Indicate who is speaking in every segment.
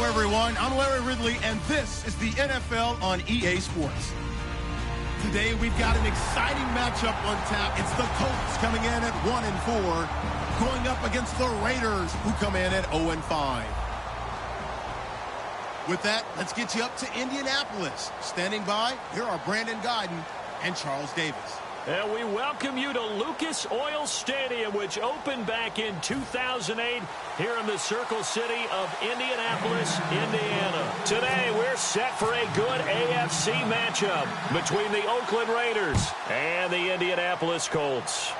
Speaker 1: everyone. I'm Larry Ridley, and this is the NFL on EA Sports. Today, we've got an exciting matchup on tap. It's the Colts coming in at 1-4, going up against the Raiders, who come in at 0-5. With that, let's get you up to Indianapolis. Standing by, here are Brandon Guyton and Charles Davis.
Speaker 2: And we welcome you to Lucas Oil Stadium, which opened back in 2008 here in the Circle City of Indianapolis, Indiana. Today, we're set for a good AFC matchup between the Oakland Raiders and the Indianapolis Colts.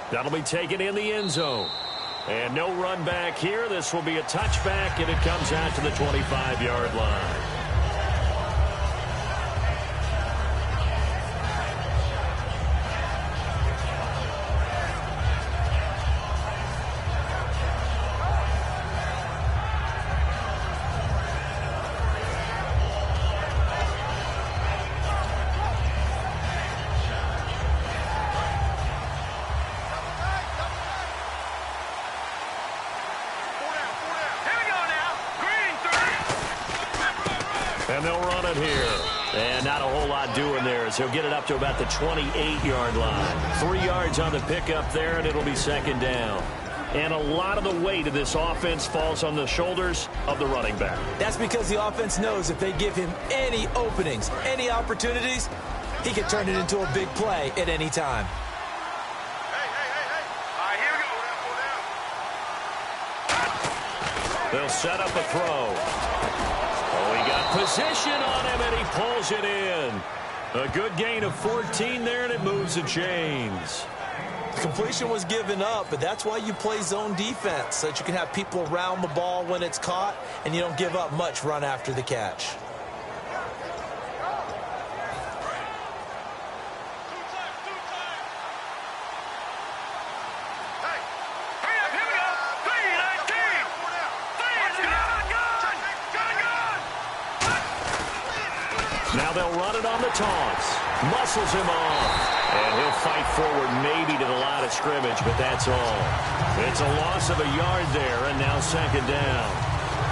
Speaker 2: That'll be taken in the end zone. And no run back here. This will be a touchback, and it comes out to the 25-yard line. And they'll run it here. And not a whole lot doing there as he'll get it up to about the 28-yard line. 3 yards on the pickup there, and it'll be second down. And a lot of the weight of this offense falls on the shoulders of the running back.
Speaker 3: That's because the offense knows if they give him any openings, any opportunities, he can turn it into a big play at any time.
Speaker 4: All right, here we go.
Speaker 2: They'll set up a throw. Oh, he got position on him, and he pulls it in. A good gain of 14 there, and it moves the chains.
Speaker 3: The completion was given up, but that's why you play zone defense, so that you can have people around the ball when it's caught, and you don't give up much run after the catch.
Speaker 2: Now they'll run it on the taunts. Muscles him off. And he'll fight forward maybe to the line of scrimmage, but that's all. It's a loss of a yard there, and now second down.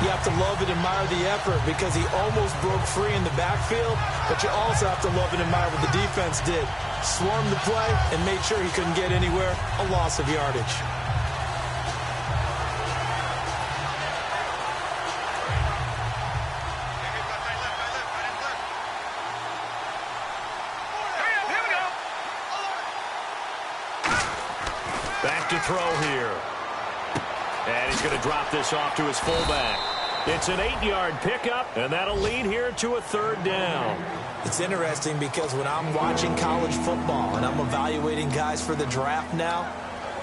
Speaker 3: You have to love and admire the effort because he almost broke free in the backfield, but you also have to love and admire what the defense did. Swarmed the play and made sure he couldn't get anywhere. A loss of yardage.
Speaker 2: Back to throw here. And he's going to drop this off to his fullback. It's an 8-yard pickup, and that'll lead here to a third down.
Speaker 3: It's interesting because when I'm watching college football and I'm evaluating guys for the draft now,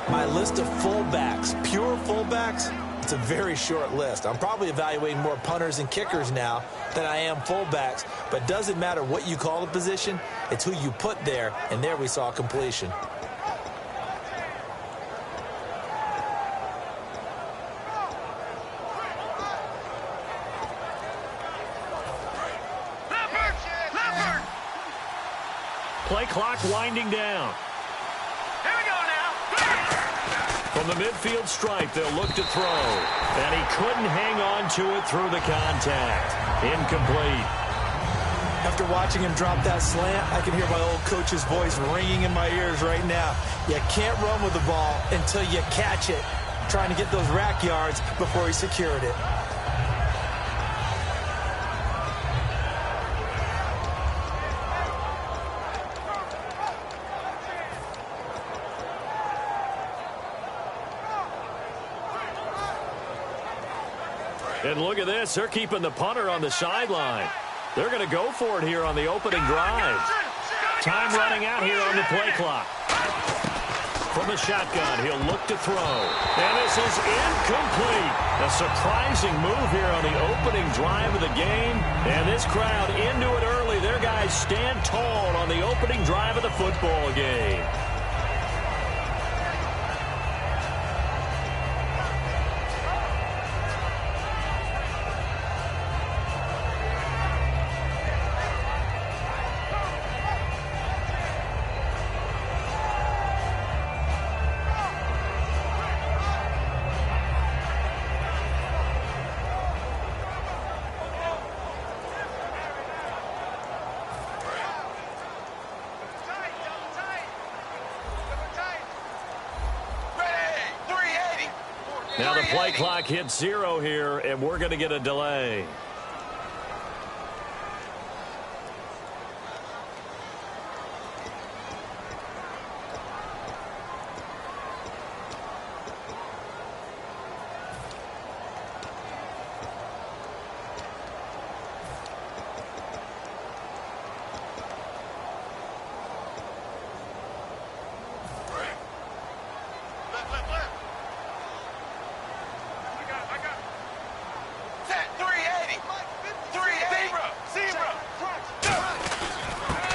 Speaker 3: my list of fullbacks, pure fullbacks, it's a very short list. I'm probably evaluating more punters and kickers now than I am fullbacks, but it doesn't matter what you call the position, it's who you put there, and there we saw completion.
Speaker 2: Play clock winding down.
Speaker 4: Here we go now.
Speaker 2: From the midfield stripe, they'll look to throw. And he couldn't hang on to it through the contact. Incomplete.
Speaker 3: After watching him drop that slant, I can hear my old coach's voice ringing in my ears right now. You can't run with the ball until you catch it. Trying to get those rack yards before he secured it.
Speaker 2: And look at this. They're keeping the punter on the sideline. They're going to go for it here on the opening drive. Time running out here on the play clock. From the shotgun, he'll look to throw. And this is incomplete. A surprising move here on the opening drive of the game. And this crowd into it early. Their guys stand tall on the opening drive of the football game. Now the play clock hits 0 here, and we're going to get a delay.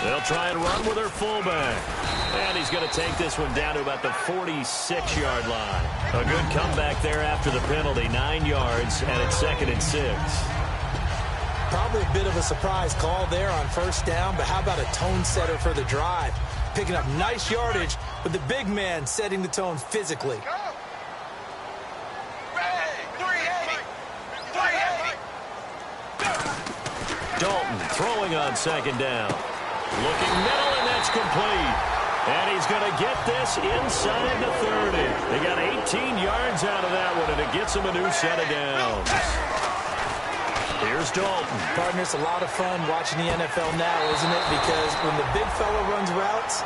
Speaker 2: They'll try and run with their fullback. And he's going to take this one down to about the 46-yard line. A good comeback there after the penalty. 9 yards, and it's 2nd and 6.
Speaker 3: Probably a bit of a surprise call there on first down, but how about a tone setter for the drive? Picking up nice yardage with the big man setting the tone physically.
Speaker 2: Dalton throwing on 2nd down. Looking middle, and that's complete. And he's going to get this inside the 30. They got 18 yards out of that one, and it gets him a new set of downs. Here's Dalton.
Speaker 3: Partner, it's a lot of fun watching the NFL now, isn't it? Because when the big fella runs routes,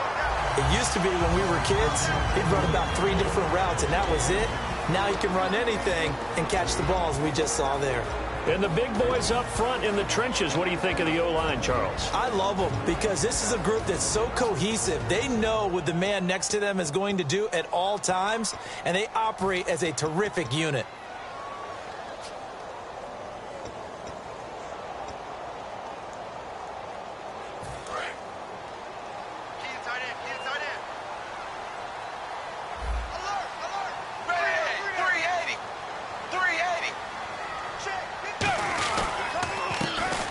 Speaker 3: it used to be when we were kids, he'd run about 3 different routes, and that was it. Now he can run anything and catch the balls we just saw there.
Speaker 2: And the big boys up front in the trenches, what do you think of the O-line, Charles?
Speaker 3: I love them because this is a group that's so cohesive. They know what the man next to them is going to do at all times, and they operate as a terrific unit.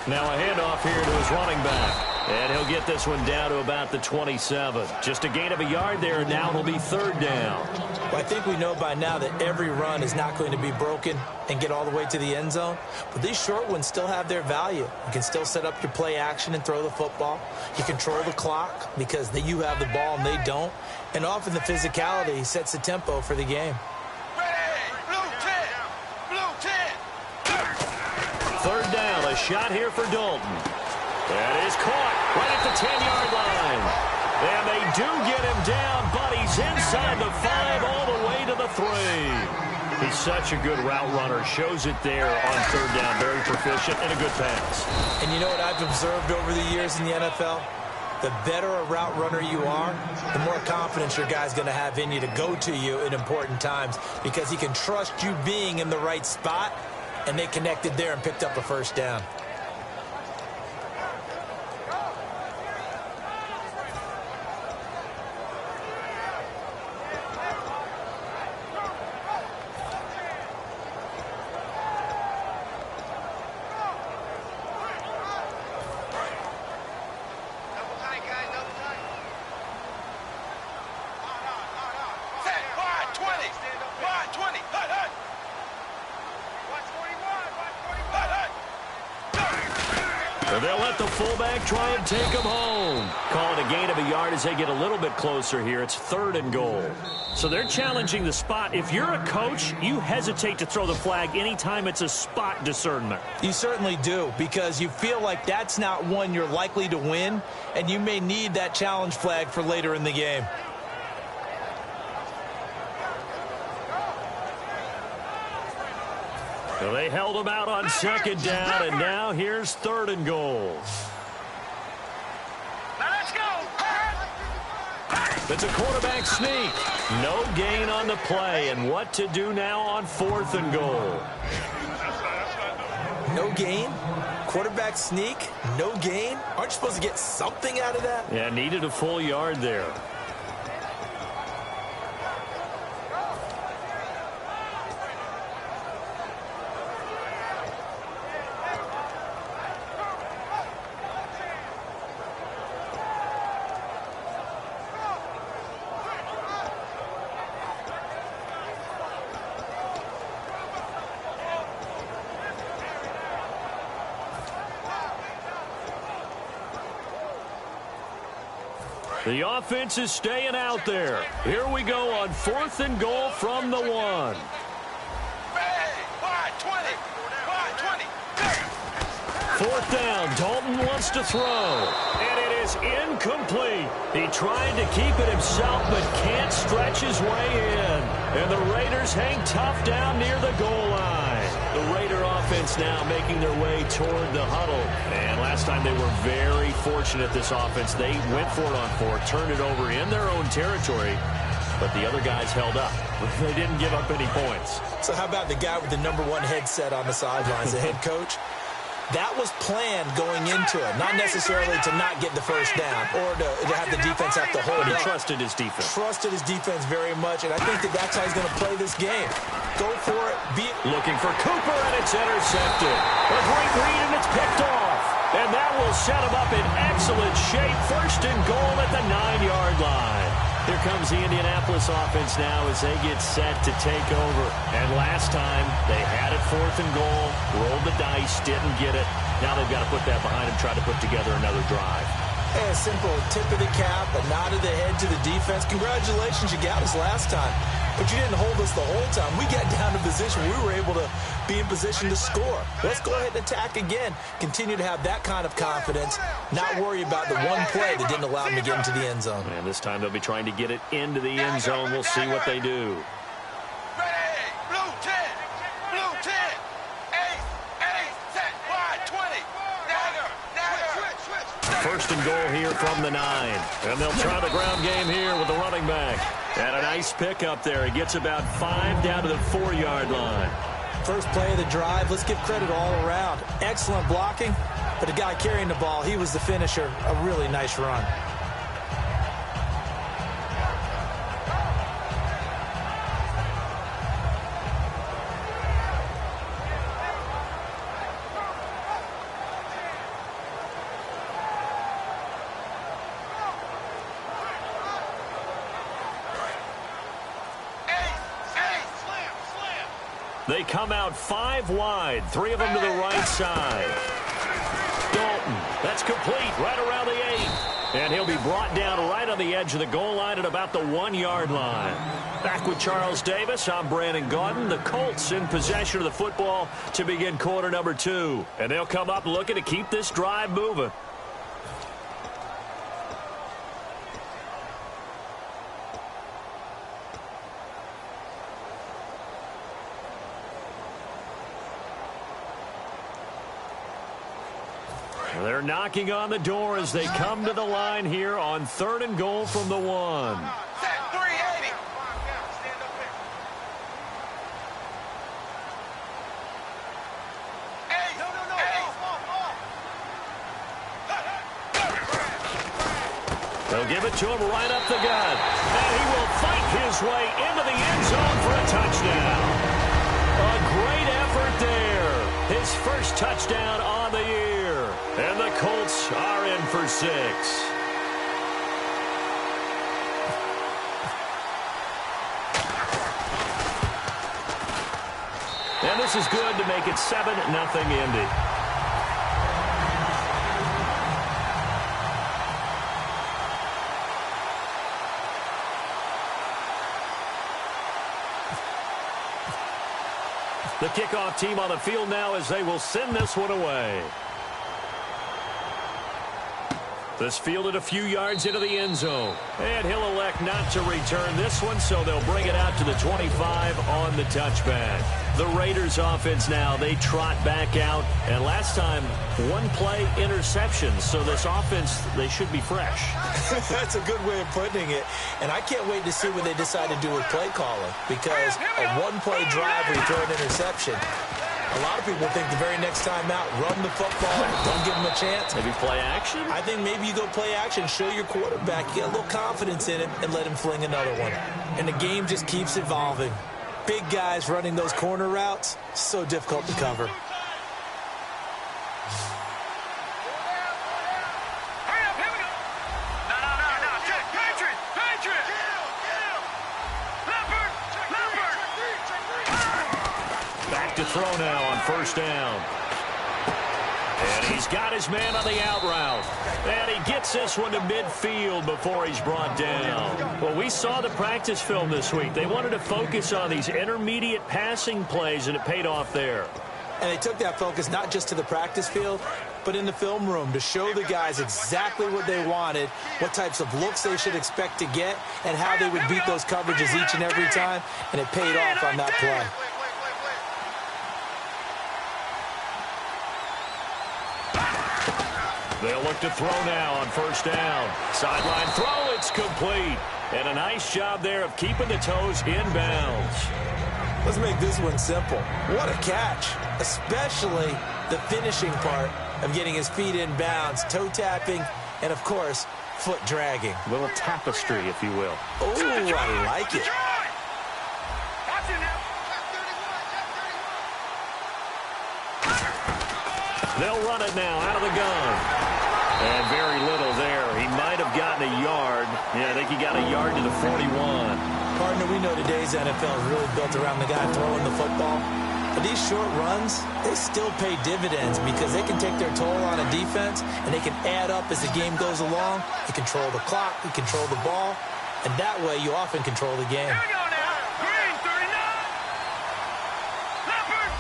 Speaker 2: Now a handoff here to his running back. And he'll get this one down to about the 27. Just a gain of a yard there, and now it'll be 3rd down.
Speaker 3: Well, I think we know by now that every run is not going to be broken and get all the way to the end zone. But these short ones still have their value. You can still set up your play action and throw the football. You control the clock because you have the ball and they don't. And often the physicality sets the tempo for the game.
Speaker 2: Third down, a shot here for Dalton. That is caught right at the 10-yard line. And they do get him down, but he's inside the 5 all the way to the 3. He's such a good route runner. Shows it there on 3rd down. Very proficient and a good pass.
Speaker 3: And you know what I've observed over the years in the NFL? The better a route runner you are, the more confidence your guy's going to have in you to go to you in important times because he can trust you being in the right spot. And they connected there and picked up a 1st down.
Speaker 2: They'll let the fullback try and take him home. Call it a gain of a yard as they get a little bit closer here. It's 3rd and goal. So they're challenging the spot. If you're a coach, you hesitate to throw the flag anytime it's a spot discernment.
Speaker 3: You certainly do because you feel like that's not one you're likely to win, and you may need that challenge flag for later in the game.
Speaker 2: So they held him out on 2nd down, and now here's 3rd and goal.
Speaker 4: Now let's go.
Speaker 2: It's a quarterback sneak. No gain on the play, and what to do now on 4th and goal.
Speaker 3: No gain? Quarterback sneak? No gain? Aren't you supposed to get something out of that?
Speaker 2: Yeah, needed a full yard there. The offense is staying out there. Here we go on 4th and goal from the 1. 4th down. Dalton wants to throw. And it is incomplete. He tried to keep it himself, but can't stretch his way in. And the Raiders hang tough down near the goal line. The Raider offense now making their way toward the huddle. And last time they were very fortunate, this offense. They went for it on 4, turned it over in their own territory, but the other guys held up. They didn't give up any points.
Speaker 3: So how about the guy with the #1 headset on the sidelines, the head coach? That was planned going into it, not necessarily to not get the first down or to have the defense have to hold
Speaker 2: But he
Speaker 3: up.
Speaker 2: trusted his defense.
Speaker 3: Trusted his defense very much, and I think that's how he's going to play this game. Go for it.
Speaker 2: Looking for Cooper, and it's intercepted. A great read, and it's picked off. And that will set him up in excellent shape. 1st and goal at the 9-yard line. Here comes the Indianapolis offense now as they get set to take over. And last time, they had it 4th and goal, rolled the dice, didn't get it. Now they've got to put that behind them, try to put together another drive.
Speaker 3: Hey, a simple tip of the cap, a nod of the head to the defense. Congratulations, you got us last time. But you didn't hold us the whole time. We got down to position. We were able to be in position to score. Let's go ahead and attack again. Continue to have that kind of confidence. Not worry about the one play that didn't allow them to get into the end zone.
Speaker 2: And this time they'll be trying to get it into the end zone. We'll see what they do. First and goal here from the 9. And they'll try the ground game here with the running back. And a nice pick up there. He gets about 5 down to the 4-yard line.
Speaker 3: First play of the drive. Let's give credit all around. Excellent blocking. But the guy carrying the ball, he was the finisher. A really nice run.
Speaker 2: They come out 5 wide, 3 of them to the right side. Dalton, that's complete, right around the 8. And he'll be brought down right on the edge of the goal line at about the 1-yard line. Back with Charles Davis, I'm Brandon Gaudin. The Colts in possession of the football to begin quarter number 2. And they'll come up looking to keep this drive moving. They're knocking on the door as they come to the line here on 3rd and goal from the 1. They'll give it to him right up the gut. And he will fight his way into the end zone for a touchdown. A great effort there. His first touchdown on the year. And the Colts are in for 6. And this is good to make it 7-0 Indy. The kickoff team on the field now as they will send this one away. This fielded a few yards into the end zone. And he'll elect not to return this one, so they'll bring it out to the 25 on the touchback. The Raiders offense now, they trot back out. And last time, 1 play interception. So this offense, they should be fresh.
Speaker 3: That's a good way of putting it. And I can't wait to see what they decide to do with play calling. Because a 1-play drive where you throw an interception, a lot of people think the very next time out, run the football, don't give them a chance.
Speaker 2: Maybe play action?
Speaker 3: I think maybe you go play action, show your quarterback, get a little confidence in him, and let him fling another one. And the game just keeps evolving. Big guys running those corner routes, so difficult to cover.
Speaker 2: To throw now on 1st down. And he's got his man on the out route. And he gets this one to midfield before he's brought down. Well, we saw the practice film this week. They wanted to focus on these intermediate passing plays, and it paid off there.
Speaker 3: And they took that focus not just to the practice field, but in the film room to show the guys exactly what they wanted, what types of looks they should expect to get, and how they would beat those coverages each and every time, and it paid off on that play.
Speaker 2: They'll look to throw now on first down. Sideline throw, it's complete. And a nice job there of keeping the toes in bounds.
Speaker 3: Let's make this one simple. What a catch, especially the finishing part of getting his feet in bounds, toe tapping, and of course, foot dragging.
Speaker 2: A little tapestry, if you will.
Speaker 3: Oh, I like it.
Speaker 2: They'll run it now out of the gun. And very little there. He might have gotten a yard. Yeah, I think he got a yard to the 41.
Speaker 3: Partner, we know today's NFL is really built around the guy throwing the football. But these short runs, they still pay dividends because they can take their toll on a defense, and they can add up as the game goes along. You control the clock, you control the ball, and that way you often control the game.
Speaker 4: Here we go now. Green, 39. Leopard.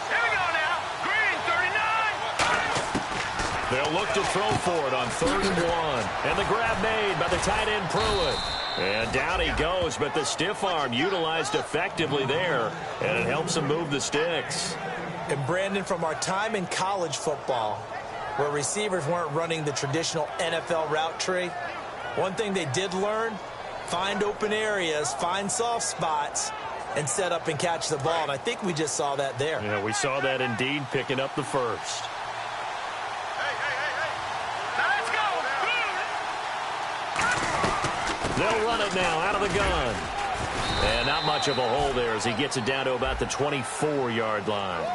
Speaker 4: Here we go now. Green, 39.
Speaker 2: They'll look to throw for it on 3rd and 1. And the grab made by the tight end Pruitt. And down he goes, but the stiff arm utilized effectively there, and it helps him move the sticks.
Speaker 3: And Brandon, from our time in college football, where receivers weren't running the traditional NFL route tree, one thing they did learn, find open areas, find soft spots, and set up and catch the ball. And I think we just saw that there.
Speaker 2: Yeah, we saw that indeed, picking up the first. They'll run it now out of the gun. And not much of a hole there as he gets it down to about the 24-yard line.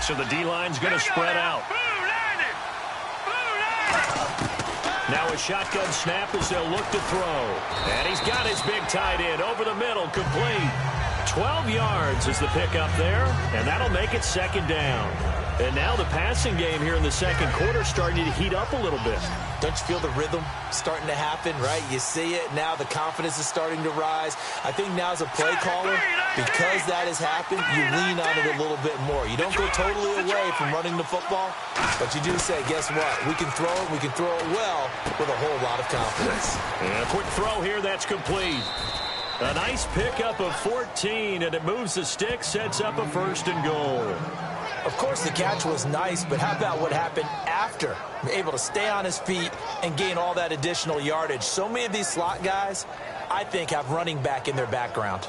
Speaker 2: So the D-line's going to spread out. Now a shotgun snap as they'll look to throw. And he's got his big tight end over the middle, complete. 12 yards is the pickup there, and that'll make it 2nd down. And now the passing game here in the 2nd quarter starting to heat up a little bit.
Speaker 3: Don't you feel the rhythm starting to happen, right? You see it. Now the confidence is starting to rise. I think now as a play caller, because that has happened, you lean on it a little bit more. You don't go totally away from running the football, but you do say, guess what? We can throw it well with a whole lot of confidence.
Speaker 2: And a quick throw here, that's complete. A nice pickup of 14, and it moves the stick, sets up a 1st and goal.
Speaker 3: Of course, the catch was nice, but how about what happened after? Able to stay on his feet and gain all that additional yardage. So many of these slot guys, I think, have running back in their background.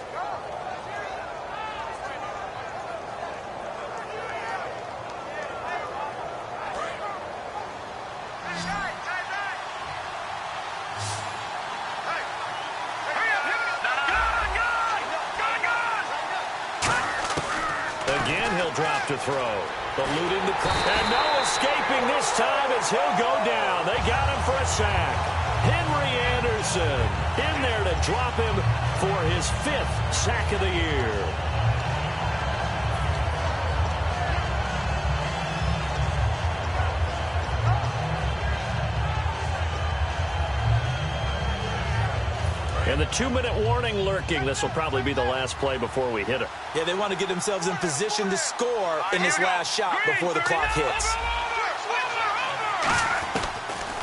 Speaker 2: Drop to throw. Eluding the clock. And no escaping this time as he'll go down. They got him for a sack. Henry Anderson in there to drop him for his 5th sack of the year. And the 2-minute warning lurking. This will probably be the last play before we hit it.
Speaker 3: Yeah, they want to get themselves in position to score in this last shot before the clock hits.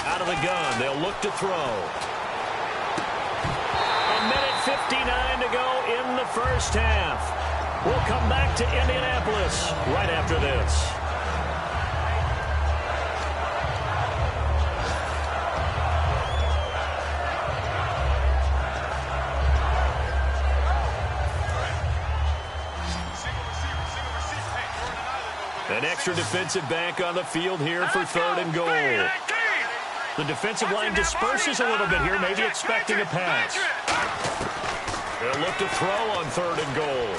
Speaker 2: Out of the gun, they'll look to throw. A minute 59 to go in the first half. We'll come back to Indianapolis right after this. An extra defensive back on the field here for 3rd and goal. The defensive line disperses a little bit here, maybe expecting a pass. They'll look to throw on 3rd and goal.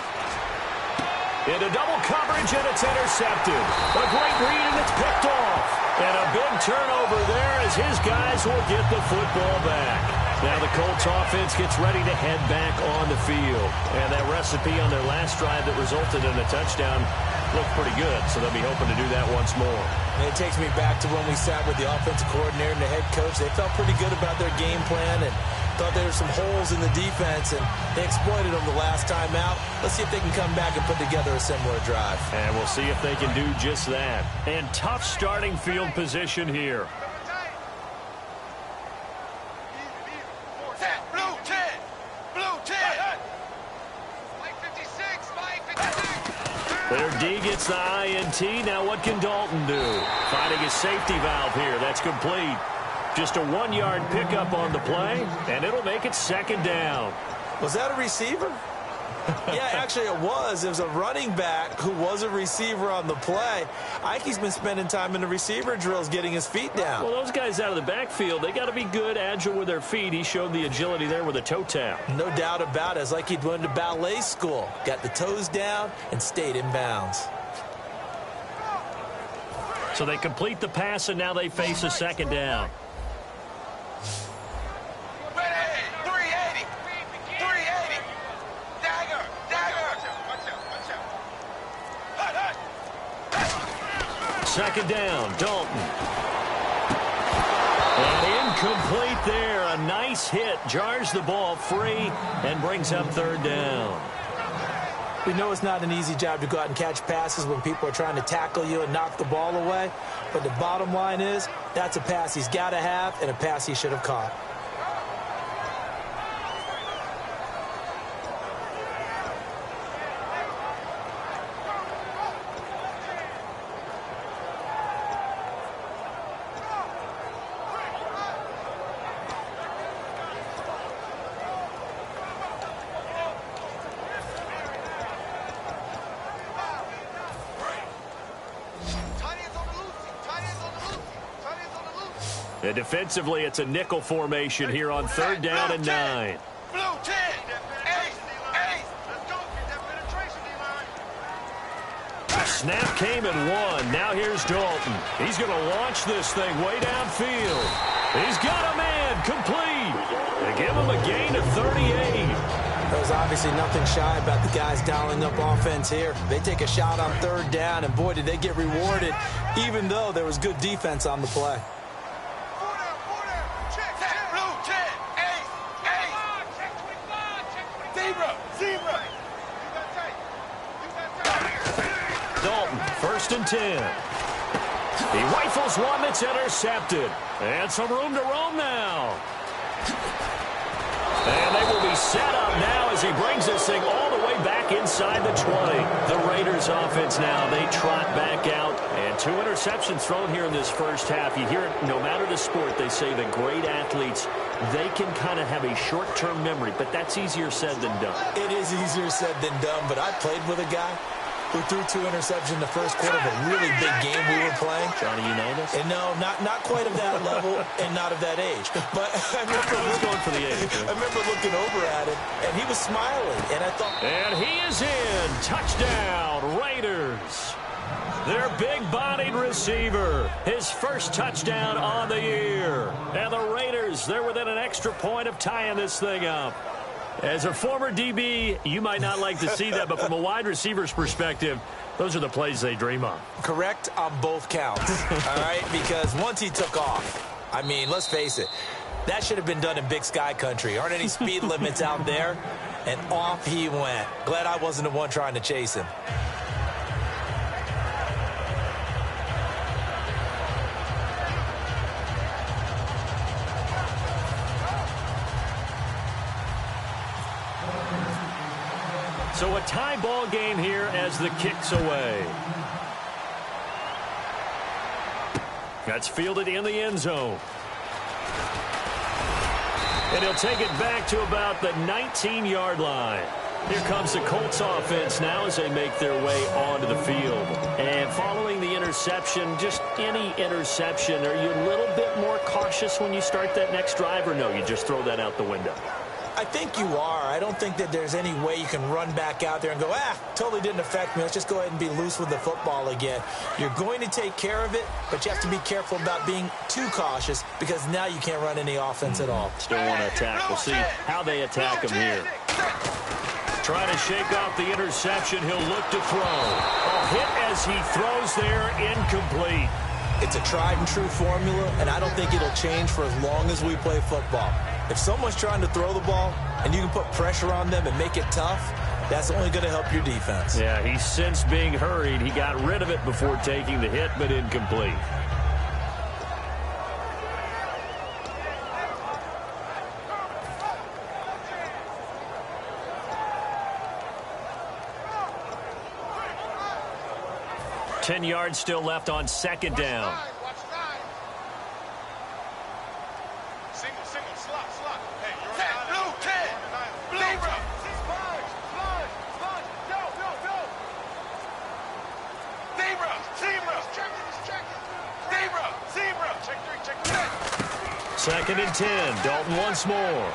Speaker 2: Into double coverage, and it's intercepted. A great read, and it's picked off. And a big turnover there as his guys will get the football back. Now the Colts offense gets ready to head back on the field. And that recipe on their last drive that resulted in a touchdown looked pretty good, so they'll be hoping to do that once more.
Speaker 3: And it takes me back to when we sat with the offensive coordinator and the head coach. They felt pretty good about their game plan and thought there were some holes in the defense, and they exploited them the last time out. Let's see if they can come back and put together a similar drive.
Speaker 2: And we'll see if they can do just that. And tough starting field position here. Their D gets the INT. Now what can Dalton do? Finding his safety valve here. That's complete. Just a 1-yard pickup on the play, and it'll make it 2nd down.
Speaker 3: Was that a receiver? Yeah, actually it was. It was a running back who was a receiver on the play. Ike's been spending time in the receiver drills getting his feet down.
Speaker 2: Well, those guys out of the backfield, they got to be good, agile with their feet. He showed the agility there with a toe tap.
Speaker 3: No doubt about it. It's like he'd went to ballet school. Got the toes down and stayed in bounds.
Speaker 2: So they complete the pass, and now they face a 2nd down. Second down, Dalton. And incomplete there. A nice hit. Jars the ball free and brings up 3rd down.
Speaker 3: We know it's not an easy job to go out and catch passes when people are trying to tackle you and knock the ball away. But the bottom line is that's a pass he's got to have and a pass he should have caught.
Speaker 2: And defensively, it's a nickel formation here on 3rd down and 9. Snap came and won. Now here's Dalton. He's going to launch this thing way downfield. He's got a man complete. They give him a gain of 38.
Speaker 3: There's obviously nothing shy about the guys dialing up offense here. They take a shot on 3rd down, and boy, did they get rewarded, even though there was good defense on the play.
Speaker 2: Dalton, 1st and 10. He rifles one that's intercepted. And some room to roam now. And they will be set up now as he brings this thing all the way back inside the 20. The Raiders offense now, they trot back out. And 2 interceptions thrown here in this first half. You hear it, no matter the sport, they say the great athletes, they can kind of have a short-term memory. But that's easier said than done.
Speaker 3: It is easier said than done, but I played with a guy who threw 2 interceptions in the first quarter of a really big game we were playing.
Speaker 2: Johnny Unitas?
Speaker 3: And no, not quite of that level and not of that age. But I remember
Speaker 2: going for the age.
Speaker 3: I remember looking over at him, and he was smiling, and I thought...
Speaker 2: And he is in. Touchdown, Raiders. Their big-bodied receiver. His first touchdown on the year. And the Raiders, they're within an extra point of tying this thing up. As a former DB, you might not like to see that, but from a wide receiver's perspective, those are the plays they dream of.
Speaker 3: Correct on both counts, all right? Because once he took off, I mean, let's face it, that should have been done in Big Sky country. Aren't any speed limits out there? And off he went. Glad I wasn't the one trying to chase him.
Speaker 2: So a tie ball game here as the kick's away. That's fielded in the end zone. And he'll take it back to about the 19-yard line. Here comes the Colts offense now as they make their way onto the field. And following the interception, just any interception, are you a little bit more cautious when you start that next drive, or no, you just throw that out the window?
Speaker 3: I think you are. I don't think that there's any way you can run back out there and go, totally didn't affect me. Let's just go ahead and be loose with the football again. You're going to take care of it, but you have to be careful about being too cautious because now you can't run any offense at all.
Speaker 2: Still want to attack. We'll see how they attack him here. Trying to shake off the interception. He'll look to throw. A hit as he throws there, incomplete.
Speaker 3: It's a tried and true formula, and I don't think it'll change for as long as we play football. If someone's trying to throw the ball and you can put pressure on them and make it tough, that's only going to help your defense.
Speaker 2: Yeah, he sensed being hurried. He got rid of it before taking the hit, but incomplete. Ten yards still left on second down.
Speaker 4: Watch nine. Single, slot. Hey, you're 10, blue, 10. Blue, sponge. Go. Zebra. Check three.
Speaker 2: Second and 10. Dalton once more.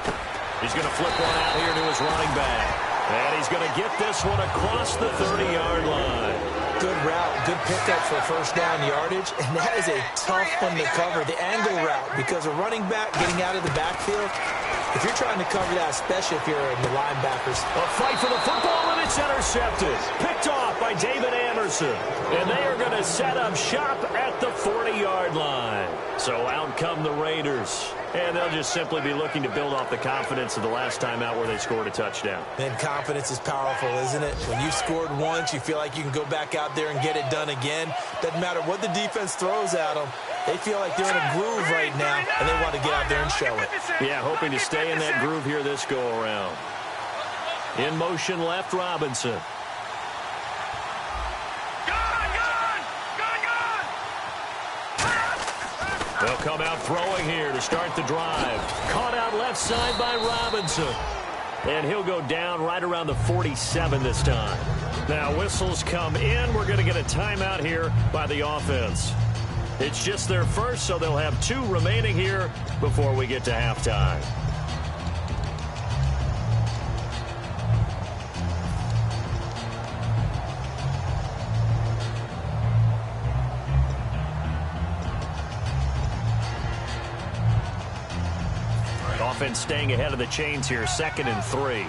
Speaker 2: He's going to flip one out here to his running back. And he's going to get this one across the 30-yard line.
Speaker 3: Good route, good pickup for first down yardage, and that is a tough one to cover, the angle route, because a running back getting out of the backfield, if you're trying to cover that, especially if you're in the linebackers.
Speaker 2: A fight for the football, and it's intercepted. Picked off by David Anderson. And they are going to set up shop at the 40-yard line. So out come the Raiders. And they'll just simply be looking to build off the confidence of the last time out where they scored a touchdown.
Speaker 3: Man, confidence is powerful, isn't it? When you've scored once, you feel like you can go back out there and get it done again. Doesn't matter what the defense throws at them. They feel like they're in a groove right now, and they want to get out there and show it.
Speaker 2: Yeah, hoping to stay in that groove here this go-around. In motion left, Robinson. They'll come out throwing here to start the drive. Caught out left side by Robinson. And he'll go down right around the 47 this time. Now whistles come in. We're going to get a timeout here by the offense. It's just their first, so they'll have 2 remaining here before we get to halftime. Offense staying ahead of the chains here, 2nd and 3.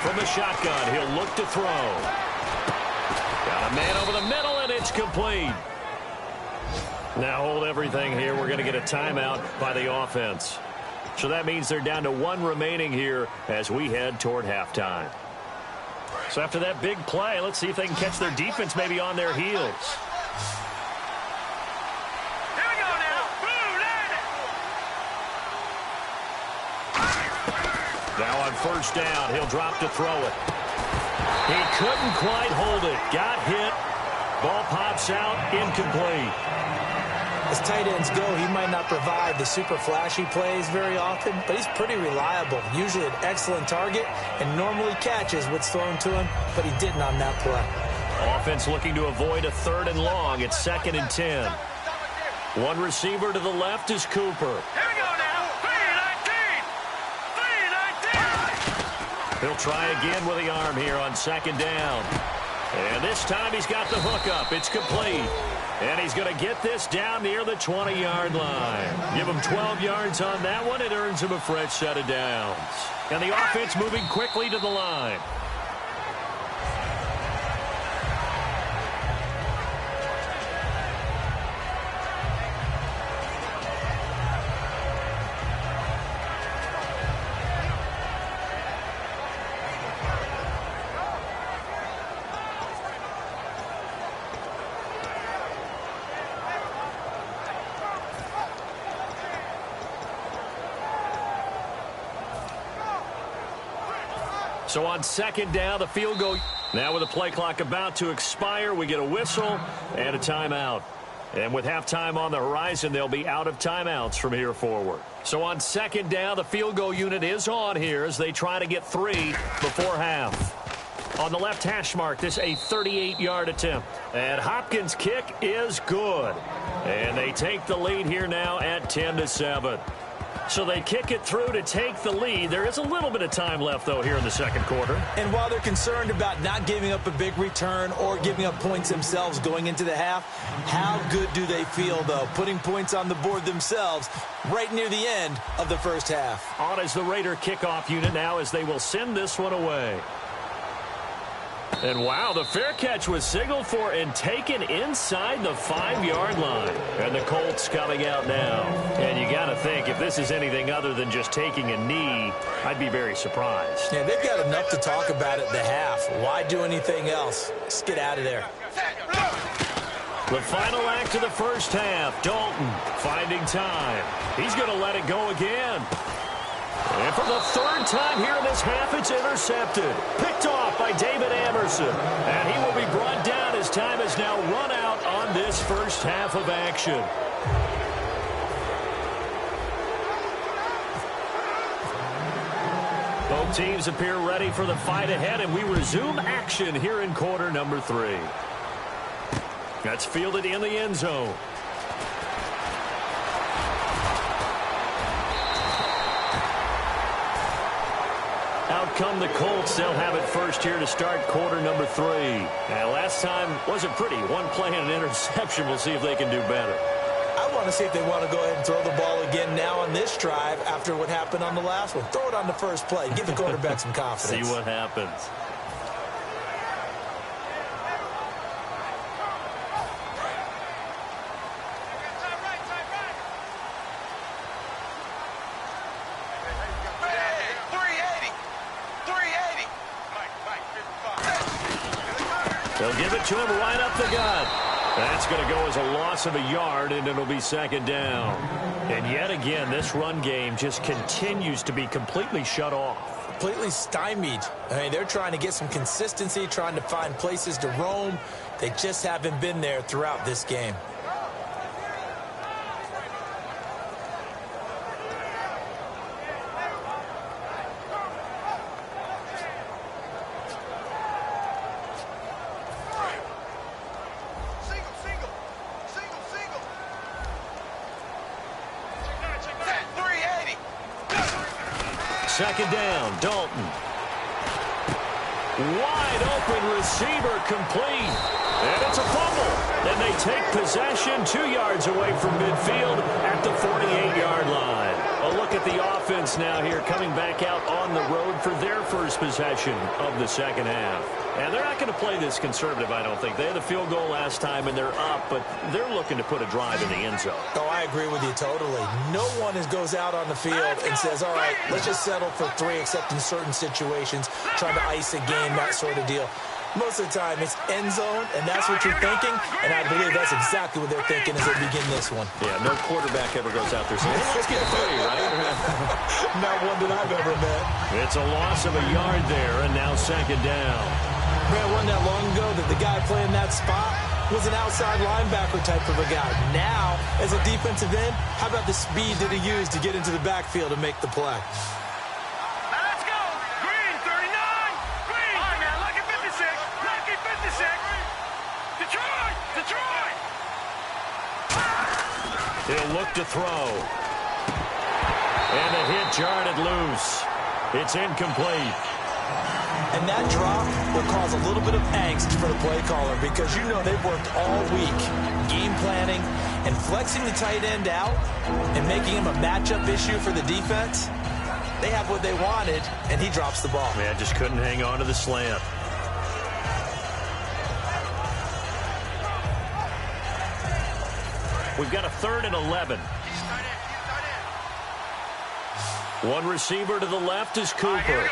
Speaker 2: From the shotgun, he'll look to throw. Got a man over the middle, and it's complete. Now hold everything here. We're going to get a timeout by the offense. So that means they're down to 1 remaining here as we head toward halftime. So after that big play, let's see if they can catch their defense maybe on their heels.
Speaker 4: Here we go now.
Speaker 2: Now on first down, he'll drop to throw it. He couldn't quite hold it. Got hit. Ball pops out. Incomplete.
Speaker 3: As tight ends go, he might not provide the super flashy plays very often, but he's pretty reliable. Usually an excellent target and normally catches what's thrown to him, but he didn't on that play.
Speaker 2: Offense looking to avoid a 3rd and long. It's 2nd and 10. One receiver to the left is Cooper.
Speaker 4: Here we go now. 3-19.
Speaker 2: He'll try again with the arm here on 2nd down. And this time he's got the hook up. It's complete. And he's going to get this down near the 20-yard line. Give him 12 yards on that one. It earns him a fresh set of downs. And the offense moving quickly to the line. So on 2nd down, the field goal. Now with the play clock about to expire, we get a whistle and a timeout. And with halftime on the horizon, they'll be out of timeouts from here forward. So on 2nd down, the field goal unit is on here as they try to get 3 before half. On the left hash mark, this a 38-yard attempt. And Hopkins' kick is good. And they take the lead here now at 10-7. So they kick it through to take the lead. There is a little bit of time left, though, here in the second quarter.
Speaker 3: And while they're concerned about not giving up a big return or giving up points themselves going into the half, how good do they feel, though, putting points on the board themselves right near the end of the first half?
Speaker 2: On is the Raider kickoff unit now as they will send this one away. And wow, the fair catch was signaled for and taken inside the 5-yard line. And the Colts coming out now. And you got to think, if this is anything other than just taking a knee, I'd be very surprised.
Speaker 3: Yeah, they've got enough to talk about at the half. Why do anything else? Just get out of there.
Speaker 2: The final act of the first half, Dalton finding time. He's going to let it go again. And for the third time here in this half, it's intercepted. Picked off by David Amerson. And he will be brought down as time has now run out on this first half of action. Both teams appear ready for the fight ahead, and we resume action here in quarter number 3. That's fielded in the end zone. Out come the Colts. They'll have it first here to start quarter number 3. And last time wasn't pretty. One play and an interception. We'll see if they can do better.
Speaker 3: I want to see if they want to go ahead and throw the ball again now on this drive after what happened on the last one. Throw it on the first play. Give the quarterback some confidence.
Speaker 2: See what happens. They'll give it to him right up the gut. That's going to go as a loss of a yard, and it'll be second down. And yet again, this run game just continues to be completely shut off.
Speaker 3: Completely stymied. I mean, they're trying to get some consistency, trying to find places to roam. They just haven't been there throughout this game.
Speaker 2: Second down, Dalton. Wide open receiver complete. And it's a fumble. And they take possession 2 yards away from midfield at the 48-yard line. A look at the offense now here coming back out on the road for their first possession of the second half. And they're not going to play this conservative, I don't think. They had a field goal last time, and they're up, but they're looking to put a drive in the end zone.
Speaker 3: Oh, I agree with you totally. No one goes out on the field and says, all right, let's just settle for 3, except in certain situations, trying to ice a game, that sort of deal. Most of the time, it's end zone, and that's what you're thinking, and I believe that's exactly what they're thinking as they begin this one.
Speaker 2: Yeah, no quarterback ever goes out there saying, hey, let's get 3, right?
Speaker 3: Not one that I've ever met.
Speaker 2: It's a loss of a yard there, and now second down.
Speaker 3: Man, wasn't that long ago that the guy playing that spot was an outside linebacker type of a guy. Now, as a defensive end, how about the speed that he used to get into the backfield and make the play?
Speaker 4: Let's go! Green, 39! Green! All right, man, lucky 56! Lucky 56! Detroit! Detroit!
Speaker 2: He'll look to throw. And the hit jarred it loose. It's incomplete.
Speaker 3: And that drop will cause a little bit of angst for the play caller because you know they've worked all week game planning and flexing the tight end out and making him a matchup issue for the defense. They have what they wanted, and he drops the ball.
Speaker 2: Yeah, just couldn't hang on to the slant. We've got a 3rd and 11. One receiver to the left is Cooper.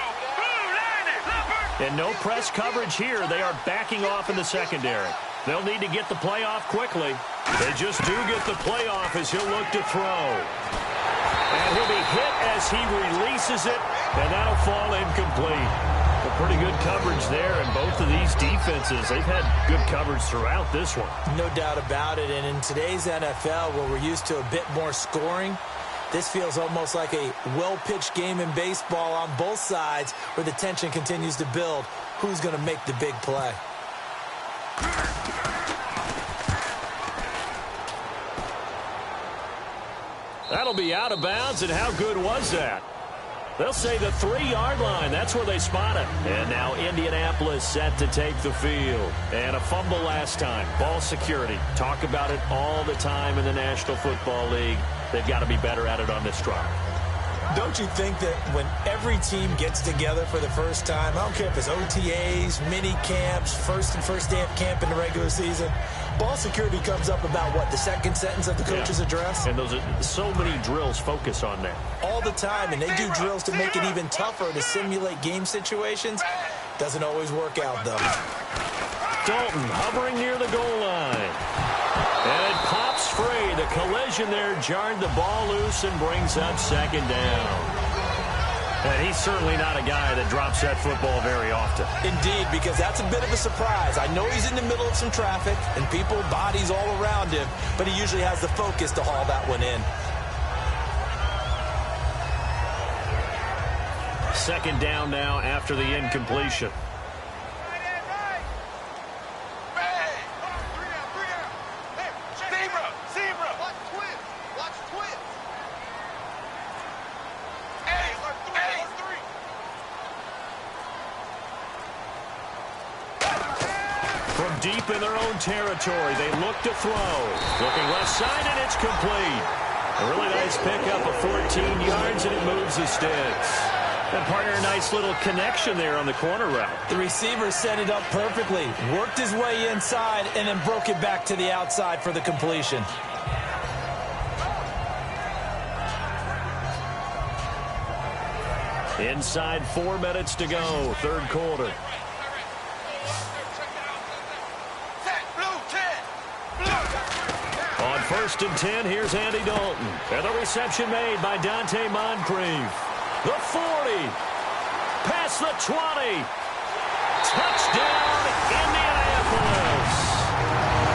Speaker 2: And no press coverage here. They are backing off in the secondary. They'll need to get the play off quickly. They just do get the play off as he'll look to throw. And he'll be hit as he releases it, and that'll fall incomplete. A pretty good coverage there, and both of these defenses, they've had good coverage throughout this one.
Speaker 3: No doubt about it, and in today's NFL, where we're used to a bit more scoring, this feels almost like a well-pitched game in baseball on both sides where the tension continues to build. Who's going to make the big play?
Speaker 2: That'll be out of bounds, and how good was that? They'll say the 3-yard line. That's where they spot it. And now Indianapolis set to take the field. And a fumble last time. Ball security. Talk about it all the time in the National Football League. They've got to be better at it on this drive.
Speaker 3: Don't you think that when every team gets together for the first time, I don't care if it's OTAs, mini camps, first day of camp in the regular season, ball security comes up about, what, the second sentence of the coach's address?
Speaker 2: And those are so many drills focus on that.
Speaker 3: All the time, and they do drills to make it even tougher to simulate game situations. Doesn't always work out, though.
Speaker 2: Dalton hovering near the goal line. And it pops free. The collision there jarred the ball loose and brings up second down. And he's certainly not a guy that drops that football very often.
Speaker 3: Indeed, because that's a bit of a surprise. I know he's in the middle of some traffic and people, bodies all around him, but he usually has the focus to haul that one in.
Speaker 2: Second down now after the incompletion. Deep in their own territory, they look to throw. Looking left side, and it's complete. A really nice pickup of 14 yards, and it moves the sticks. And partner, a nice little connection there on the corner route.
Speaker 3: The receiver set it up perfectly, worked his way inside, and then broke it back to the outside for the completion.
Speaker 2: Inside 4 minutes to go, third quarter. On 1st and 10, here's Andy Dalton. And the reception made by Dante Moncrief. The 40. Past the 20. Touchdown, Indianapolis.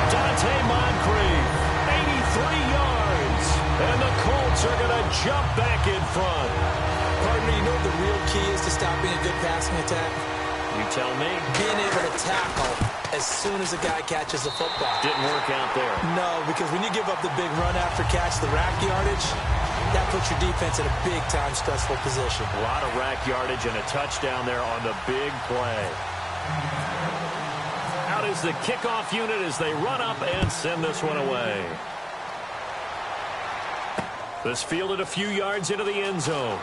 Speaker 2: Dante Moncrief, 83 yards. And the Colts are going to jump back in front.
Speaker 3: Partner, you know what the real key is to stopping a good passing attack?
Speaker 2: You tell me.
Speaker 3: Being able to tackle as soon as a guy catches the football.
Speaker 2: Didn't work out there.
Speaker 3: No, because when you give up the big run after catch, the rack yardage, that puts your defense in a big-time stressful position.
Speaker 2: A lot of rack yardage and a touchdown there on the big play. Out is the kickoff unit as they run up and send this one away. This fielded a few yards into the end zone.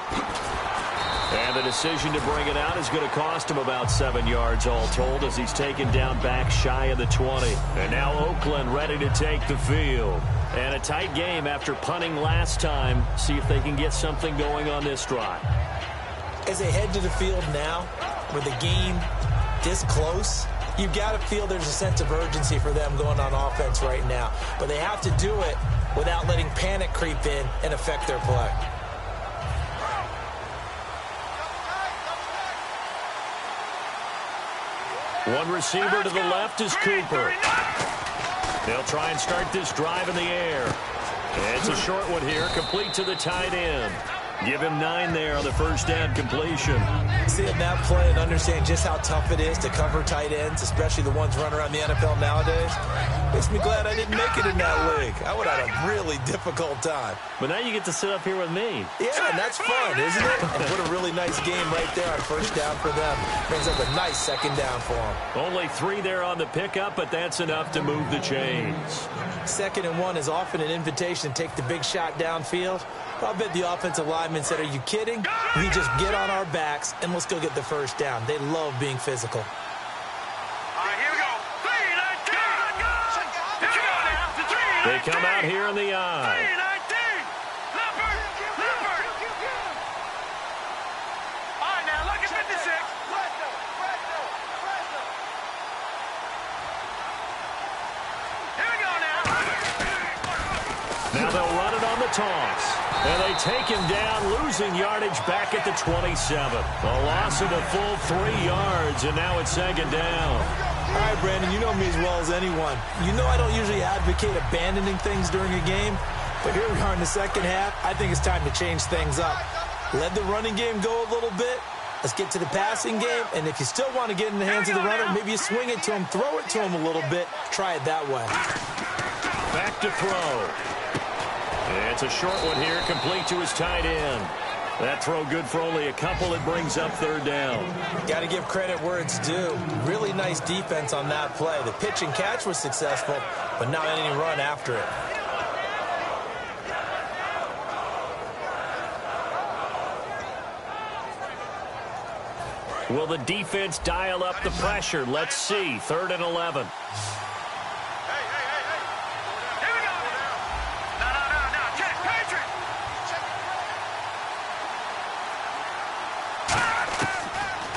Speaker 2: And the decision to bring it out is going to cost him about 7 yards all told as he's taken down back shy of the 20. And now Oakland ready to take the field. And a tight game after punting last time. See if they can get something going on this drive.
Speaker 3: As they head to the field now, with the game this close, you've got to feel there's a sense of urgency for them going on offense right now. But they have to do it without letting panic creep in and affect their play.
Speaker 2: One receiver to the left is Cooper. They'll try and start this drive in the air. It's a short one here, complete to the tight end. Give him 9 there on the first down completion.
Speaker 3: Seeing that play and understand just how tough it is to cover tight ends, especially the ones running around the NFL nowadays, makes me glad I didn't make it in that league. I would have had a really difficult time.
Speaker 2: But now you get to sit up here with me.
Speaker 3: Yeah, and that's fun, isn't it? And put a really nice game right there on first down for them. Brings up a nice second down for them.
Speaker 2: Only 3 there on the pickup, but that's enough to move the chains.
Speaker 3: 2nd and 1 is often an invitation to take the big shot downfield. I bet the offensive lineman said, are you kidding? We just get on our backs and let's go get the first down. They love being physical.
Speaker 4: All right, here we go. 3-19.
Speaker 2: They come out here in the eye.
Speaker 4: 3-19. Leopard. All right, now look at 56. Here we go now.
Speaker 2: Now they'll run it on the toss. And they take him down, losing yardage back at the 27. A loss of a full 3 yards, and now it's second down.
Speaker 3: All right, Brandon, you know me as well as anyone. You know I don't usually advocate abandoning things during a game, but here we are in the second half. I think it's time to change things up. Let the running game go a little bit. Let's get to the passing game, and if you still want to get in the hands of the runner, maybe you swing it to him, throw it to him a little bit. Try it that way.
Speaker 2: Back to throw. It's a short one here, complete to his tight end. That throw good for only a couple. It brings up third down.
Speaker 3: Got to give credit where it's due. Really nice defense on that play. The pitch and catch was successful, but not any run after it.
Speaker 2: Will the defense dial up the pressure? Let's see. 3rd and 11.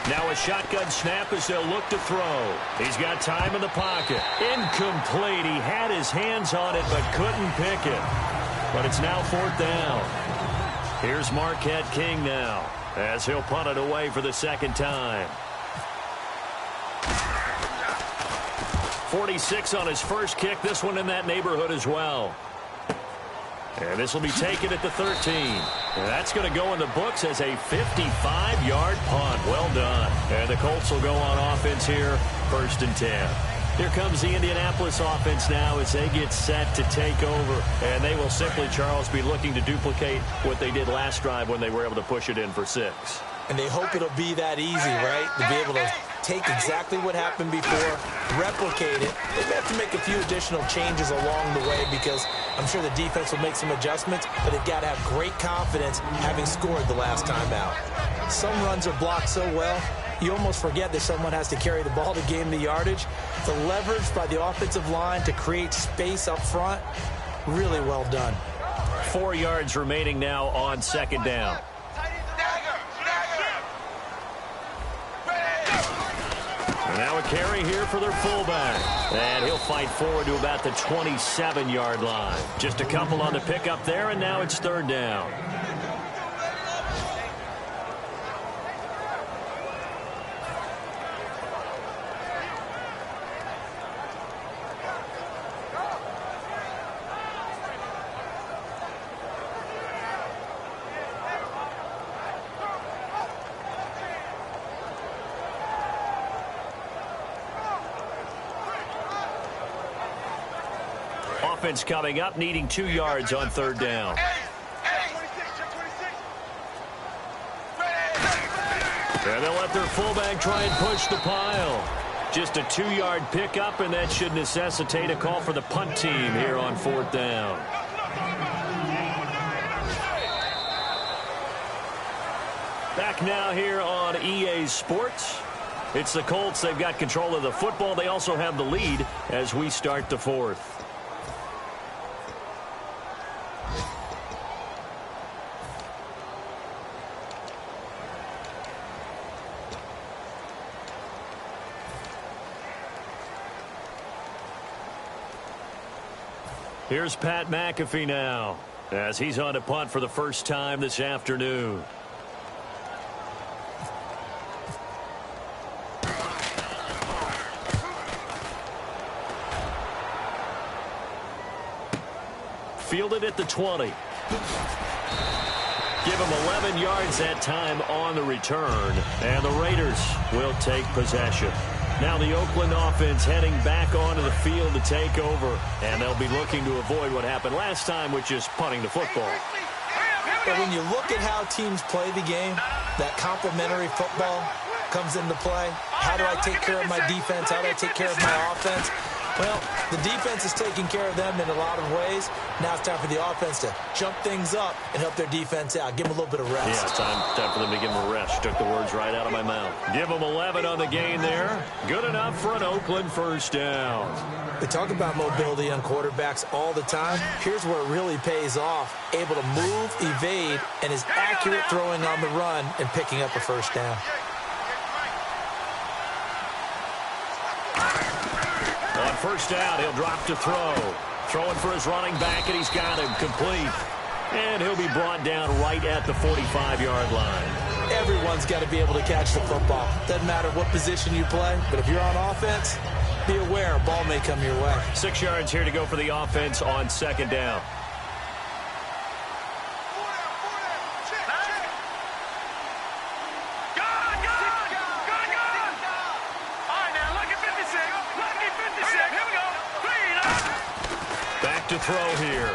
Speaker 2: Now a shotgun snap as they'll look to throw. He's got time in the pocket. Incomplete. He had his hands on it but couldn't pick it. But it's now 4th down. Here's Marquette King now as he'll punt it away for the second time. 46 on his first kick. This one in that neighborhood as well. And this will be taken at the 13. And that's going to go in the books as a 55-yard punt. Well done. And the Colts will go on offense here, 1st and 10. Here comes the Indianapolis offense now as they get set to take over. And they will simply, Charles, be looking to duplicate what they did last drive when they were able to push it in for 6.
Speaker 3: And they hope it'll be that easy, right? To be able to take exactly what happened before, replicate it. They may have to make a few additional changes along the way because I'm sure the defense will make some adjustments, but they've got to have great confidence having scored the last time out. Some runs are blocked so well, you almost forget that someone has to carry the ball to gain the yardage. The leverage by the offensive line to create space up front, really well done.
Speaker 2: 4 yards remaining now on 2nd down. Now a carry here for their fullback. And he'll fight forward to about the 27-yard line. Just a couple on the pickup there, and now it's 3rd down. Offense coming up, needing 2 yards on 3rd down. And they'll let their fullback try and push the pile. Just a 2-yard pickup, and that should necessitate a call for the punt team here on 4th down. Back now here on EA Sports. It's the Colts. They've got control of the football. They also have the lead as we start the 4th. Here's Pat McAfee now as he's on to punt for the first time this afternoon. Fielded at the 20. Give him 11 yards that time on the return. And the Raiders will take possession. Now the Oakland offense heading back onto the field to take over. And they'll be looking to avoid what happened last time, which is punting the football.
Speaker 3: But when you look at how teams play the game, that complementary football comes into play. How do I take care of my defense? How do I take care of my offense? Well, the defense is taking care of them in a lot of ways. Now it's time for the offense to jump things up and help their defense out. Give them a little bit of rest.
Speaker 2: Yeah, time for them to give them a rest. Took the words right out of my mouth. Give them 11 on the gain there. Good enough for an Oakland first down.
Speaker 3: They talk about mobility on quarterbacks all the time. Here's where it really pays off. Able to move, evade, and is accurate throwing on the run and picking up a first down.
Speaker 2: On first down, he'll drop to throw. Throwing for his running back, and he's got him complete. And he'll be brought down right at the 45-yard line.
Speaker 3: Everyone's got to be able to catch the football. Doesn't matter what position you play, but if you're on offense, be aware a ball may come your way.
Speaker 2: 6 yards here to go for the offense on second down. To throw here.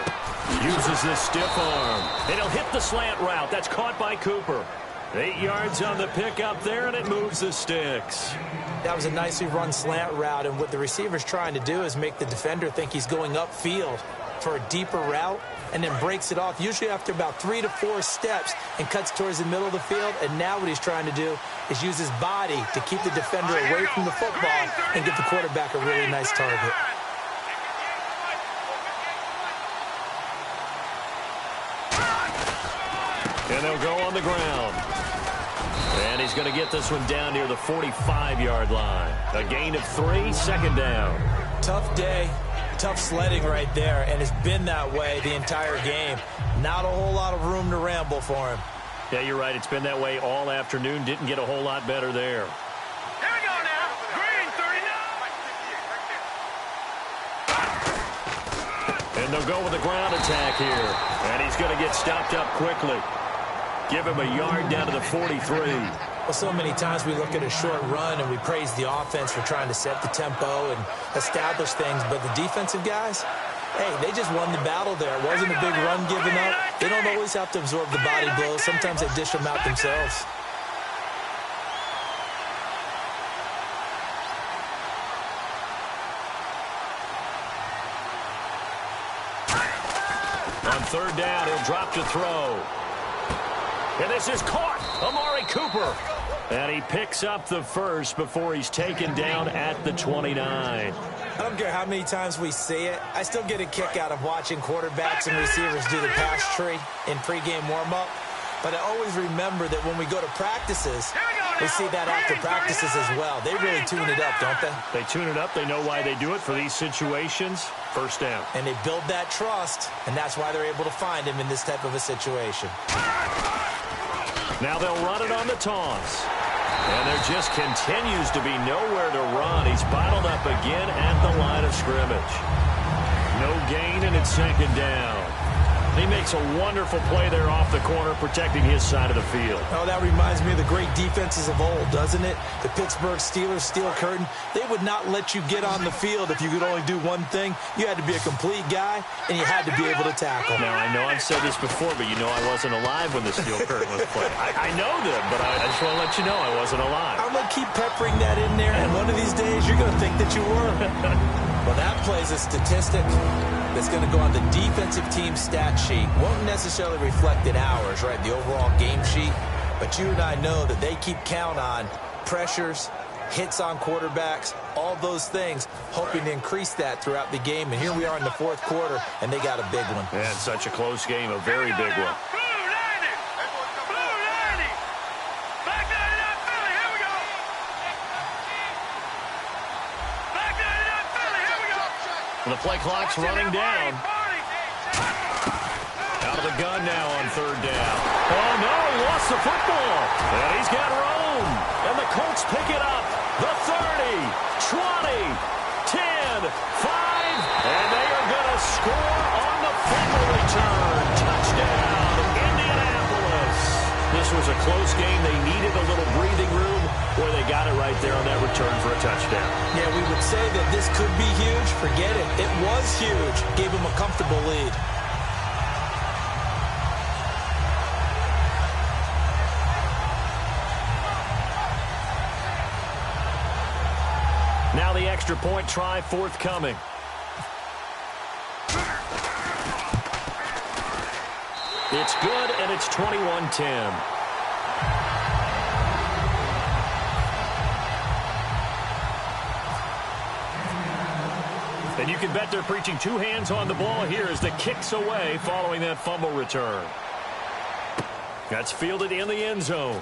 Speaker 2: Uses the stiff arm. And he'll hit the slant route. That's caught by Cooper. 8 yards on the pickup there, and it moves the sticks.
Speaker 3: That was a nicely run slant route, and what the receiver's trying to do is make the defender think he's going upfield for a deeper route, and then breaks it off, usually after about 3 to 4 steps, and cuts towards the middle of the field. And now what he's trying to do is use his body to keep the defender away from the football and give the quarterback a really nice target.
Speaker 2: And they'll go on the ground. And he's going to get this one down near the 45-yard line. A gain of 3, second down.
Speaker 3: Tough day, tough sledding right there, and it's been that way the entire game. Not a whole lot of room to ramble for him.
Speaker 2: Yeah, you're right. It's been that way all afternoon. Didn't get a whole lot better there.
Speaker 4: Here we go now. Green, 39.
Speaker 2: And they'll go with a ground attack here. And he's going to get stopped up quickly. Give him a yard down to the 43.
Speaker 3: Well, so many times we look at a short run and we praise the offense for trying to set the tempo and establish things, but the defensive guys, hey, they just won the battle there. It wasn't a big run given up. They don't always have to absorb the body blows. Sometimes they dish them out themselves.
Speaker 2: On third down, he'll drop to throw. And this is caught. Amari Cooper. And he picks up the first before he's taken down at the 29.
Speaker 3: I don't care how many times we see it. I still get a kick out of watching quarterbacks and receivers do the pass tree in pregame warm-up. But I always remember that when we go to practices, we see that after practices as well. They really tune it up, don't they?
Speaker 2: They tune it up. They know why they do it for these situations. First down.
Speaker 3: And they build that trust, and that's why they're able to find him in this type of a situation.
Speaker 2: Now they'll run it on the toss. And there just continues to be nowhere to run. He's bottled up again at the line of scrimmage. No gain, and it's second down. He makes a wonderful play there off the corner, protecting his side of the field.
Speaker 3: Oh, that reminds me of the great defenses of old, doesn't it? The Pittsburgh Steelers steel curtain. They would not let you get on the field if you could only do one thing. You had to be a complete guy, and you had to be able to tackle.
Speaker 2: Now, I know I've said this before, but you know I wasn't alive when the steel curtain was played. I know them, but I just want to let you know I wasn't alive.
Speaker 3: I'm going to keep peppering that in there, and one of these days you're going to think that you were. Well, that plays a statistic that's going to go on the defensive team stat sheet. Won't necessarily reflect in ours, right, the overall game sheet. But you and I know that they keep count on pressures, hits on quarterbacks, all those things, hoping to increase that throughout the game. And here we are in the fourth quarter, and they got a big one.
Speaker 2: And such a close game, a very big one. The play clock's running down. Out of the gun now on third down. Oh, no, he lost the football. And he's got room. And the Colts pick it up. The 30, 20, 10, 5. And they are going to score on the fumble return. Touchdown, Indianapolis. This was a close game. They needed a little breathing room. Boy, they got it right there on that return for a touchdown.
Speaker 3: Yeah, we would say that this could be huge. Forget it. It was huge. Gave him a comfortable lead.
Speaker 2: Now the extra point try forthcoming. It's good, and it's 21-10. And you can bet they're preaching two hands on the ball here as the kick's away following that fumble return. That's fielded in the end zone.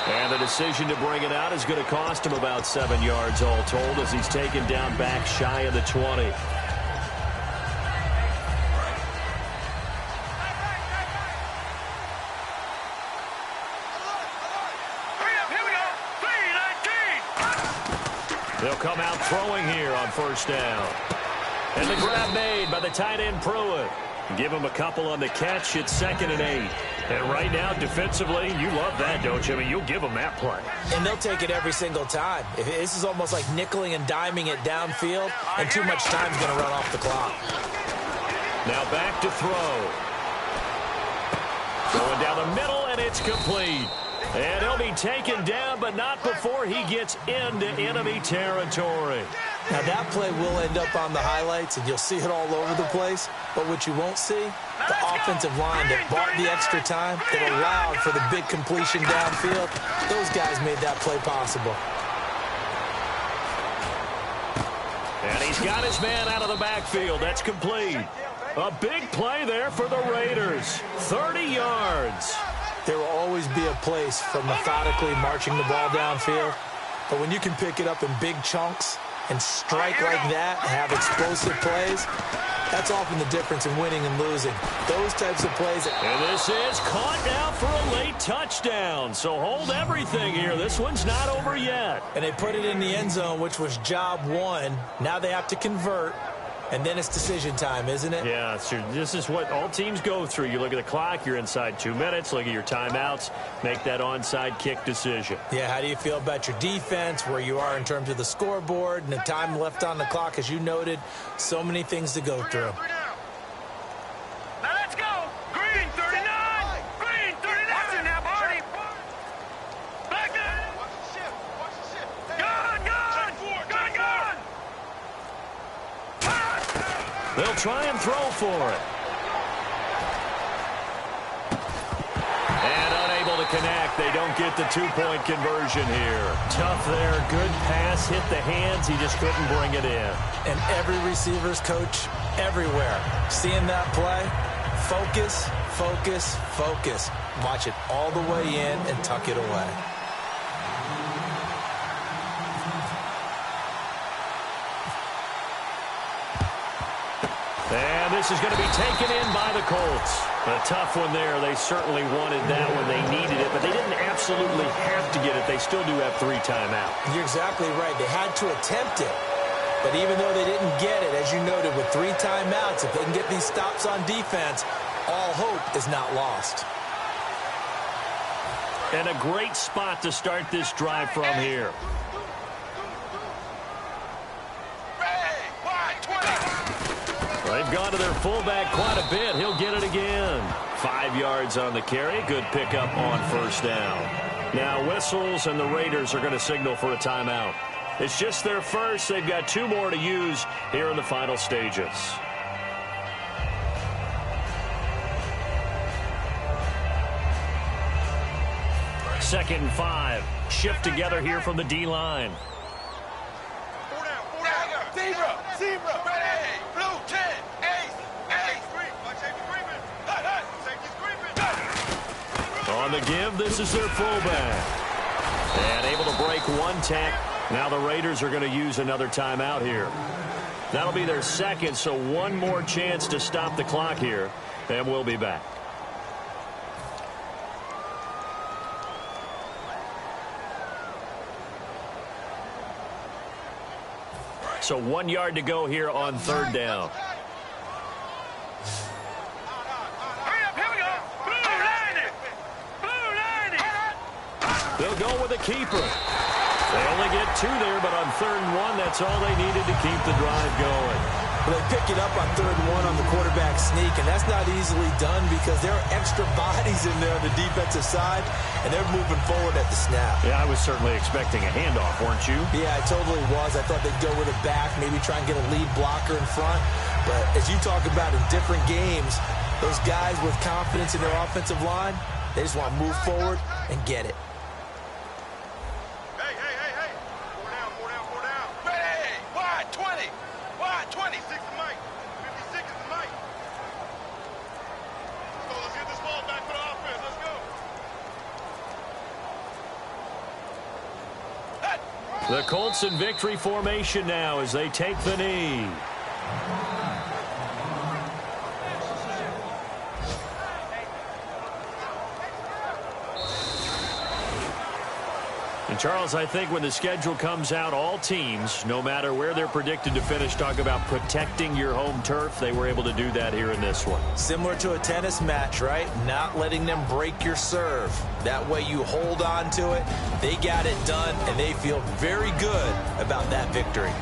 Speaker 2: And the decision to bring it out is going to cost him about 7 yards all told as he's taken down back shy of the 20. They'll come out throwing here on first down. And the grab made by the tight end Pruitt. Give him a couple on the catch. It's 2nd and 8. And right now, defensively, you love that, don't you? I mean, you'll give them that play.
Speaker 3: And they'll take it every single time. This is almost like nickeling and diming it downfield, and too much time's going to run off the clock.
Speaker 2: Now back to throw. Going down the middle, and it's complete. And he'll be taken down, but not before he gets into enemy territory.
Speaker 3: Now, that play will end up on the highlights, and you'll see it all over the place. But what you won't see, the offensive line that bought the extra time, that allowed for the big completion downfield, those guys made that play possible.
Speaker 2: And he's got his man out of the backfield. That's complete. A big play there for the Raiders. 30 yards.
Speaker 3: There will always be a place for methodically marching the ball downfield. But when you can pick it up in big chunks and strike like that, have explosive plays, that's often the difference in winning and losing. Those types of plays.
Speaker 2: And this is caught now for a late touchdown. So hold everything here. This one's not over yet.
Speaker 3: And they put it in the end zone, which was job one. Now they have to convert. And then it's decision time, isn't it?
Speaker 2: Yeah, so this is what all teams go through. You look at the clock, you're inside 2 minutes, look at your timeouts, make that onside kick decision.
Speaker 3: Yeah, how do you feel about your defense, where you are in terms of the scoreboard, and the time left on the clock, as you noted, so many things to go through.
Speaker 4: Now let's go. Green 39. Green 39. Watch it now, Barney. Back there. Watch the shift. Watch the shift. Gun.
Speaker 2: They'll try and throw for it. And unable to connect. They don't get the two-point conversion here. Tough there. Good pass. Hit the hands. He just couldn't bring it in.
Speaker 3: And every receiver's coach everywhere, seeing that play, focus, focus, focus. Watch it all the way in and tuck it away.
Speaker 2: And this is going to be taken in by the Colts. A tough one there. They certainly wanted that when they needed it, but they didn't absolutely have to get it. They still do have 3 timeouts.
Speaker 3: You're exactly right. They had to attempt it. But even though they didn't get it, as you noted, with 3 timeouts, if they can get these stops on defense, all hope is not lost.
Speaker 2: And a great spot to start this drive from here. They've gone to their fullback quite a bit. He'll get it again. 5 yards on the carry. Good pickup on first down. Now whistles, and the Raiders are going to signal for a timeout. It's just their first. They've got 2 more to use here in the final stages. Second and 5. Shift together here from the D-line.
Speaker 4: Zebra. Ready. Blue 10. Ace.
Speaker 2: On the give, this is their fullback. And able to break 1 tack. Now the Raiders are going to use another timeout here. That'll be their second, so 1 more chance to stop the clock here. And we'll be back. So 1 yard to go here on third down.
Speaker 4: Hurry up, here we go. Blue 90.
Speaker 2: They'll go with a keeper. They only get 2 there, but on 3rd and 1, that's all they needed to keep the drive going.
Speaker 3: Well, they pick it up on 3rd and 1 on the quarterback sneak, and that's not easily done because there are extra bodies in there on the defensive side, and they're moving forward at the snap.
Speaker 2: Yeah, I was certainly expecting a handoff, weren't you?
Speaker 3: Yeah, I totally was. I thought they'd go with a back, maybe try and get a lead blocker in front. But as you talk about in different games, those guys with confidence in their offensive line, they just want to move forward and get it.
Speaker 4: Hey. 4 down. Ready. Wide 20. Wide 20. 6 is Mike. 56 is Mike. So let's get this ball back for the offense. Let's go.
Speaker 2: The Colts in victory formation now as they take the knee. And, Charles, I think when the schedule comes out, all teams, no matter where they're predicted to finish, talk about protecting your home turf. They were able to do that here in this one.
Speaker 3: Similar to a tennis match, right? Not letting them break your serve. That way you hold on to it. They got it done, and they feel very good about that victory.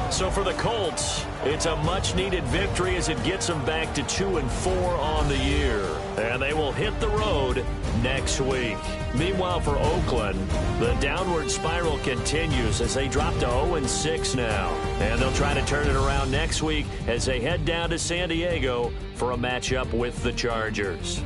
Speaker 2: So for the Colts, it's a much-needed victory as it gets them back to 2-4 on the year. And they will hit the road next week. Meanwhile, for Oakland, the downward spiral continues as they drop to 0-6 now. And they'll try to turn it around next week as they head down to San Diego for a matchup with the Chargers.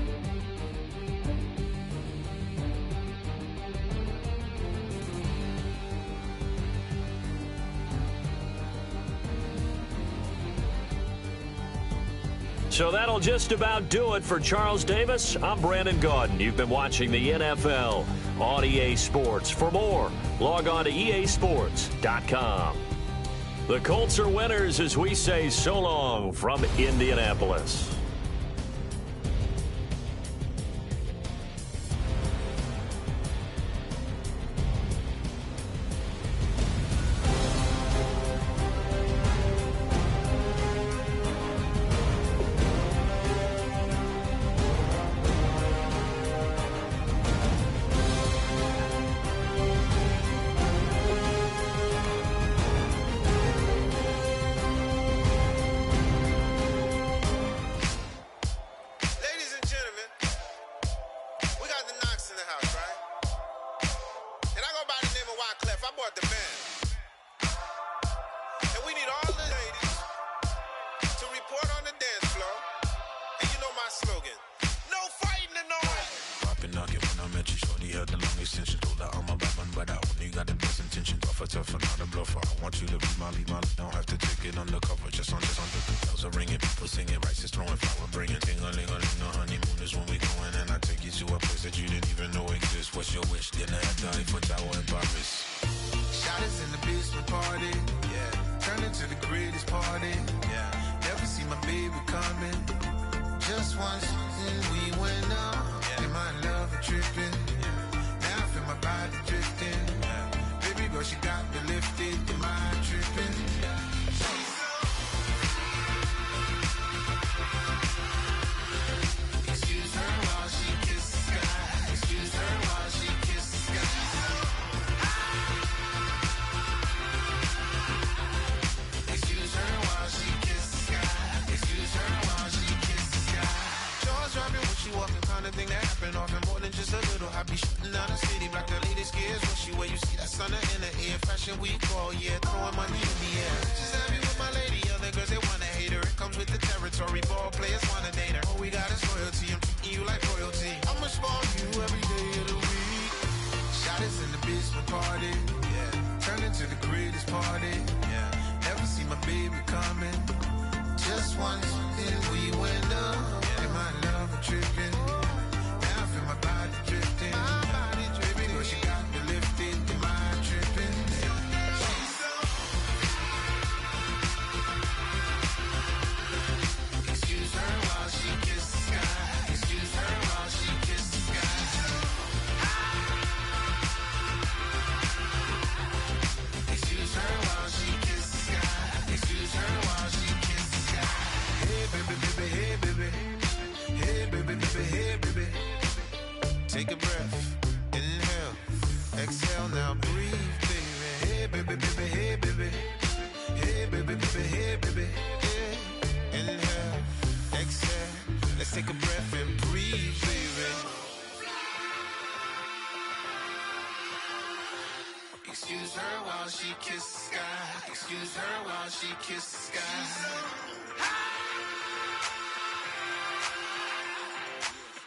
Speaker 2: So that'll just about do it for Charles Davis. I'm Brandon Gaudin. You've been watching the NFL on EA Sports. For more, log on to easports.com. The Colts are winners as we say so long from Indianapolis.
Speaker 5: Take a breath, inhale, exhale, now breathe, baby. Hey, baby, baby, hey, baby. Hey, baby, baby, hey, baby. Yeah. Inhale, exhale, let's take a breath and breathe, baby. Excuse her while she kisses the sky. Excuse her while she kisses the sky.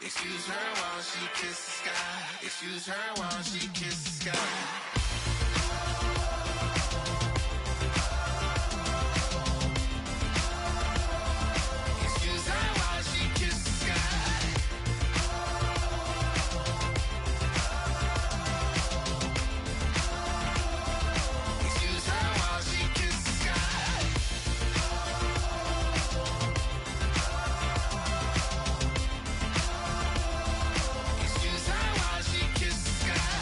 Speaker 5: Excuse her while she kisses the sky. Excuse her while she kisses the sky. Excuse her while she kisses the sky. Excuse her while she kisses the sky. Excuse her while she kisses the sky.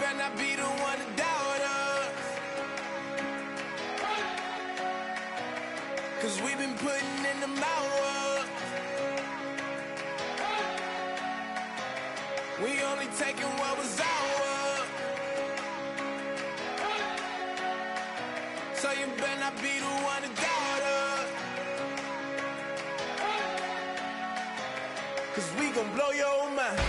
Speaker 5: better not be the one to doubt us. 'Cause we've been putting in the hours. We only taking what was ours. So you better not be the one to doubt us. 'Cause we gon' blow your mind.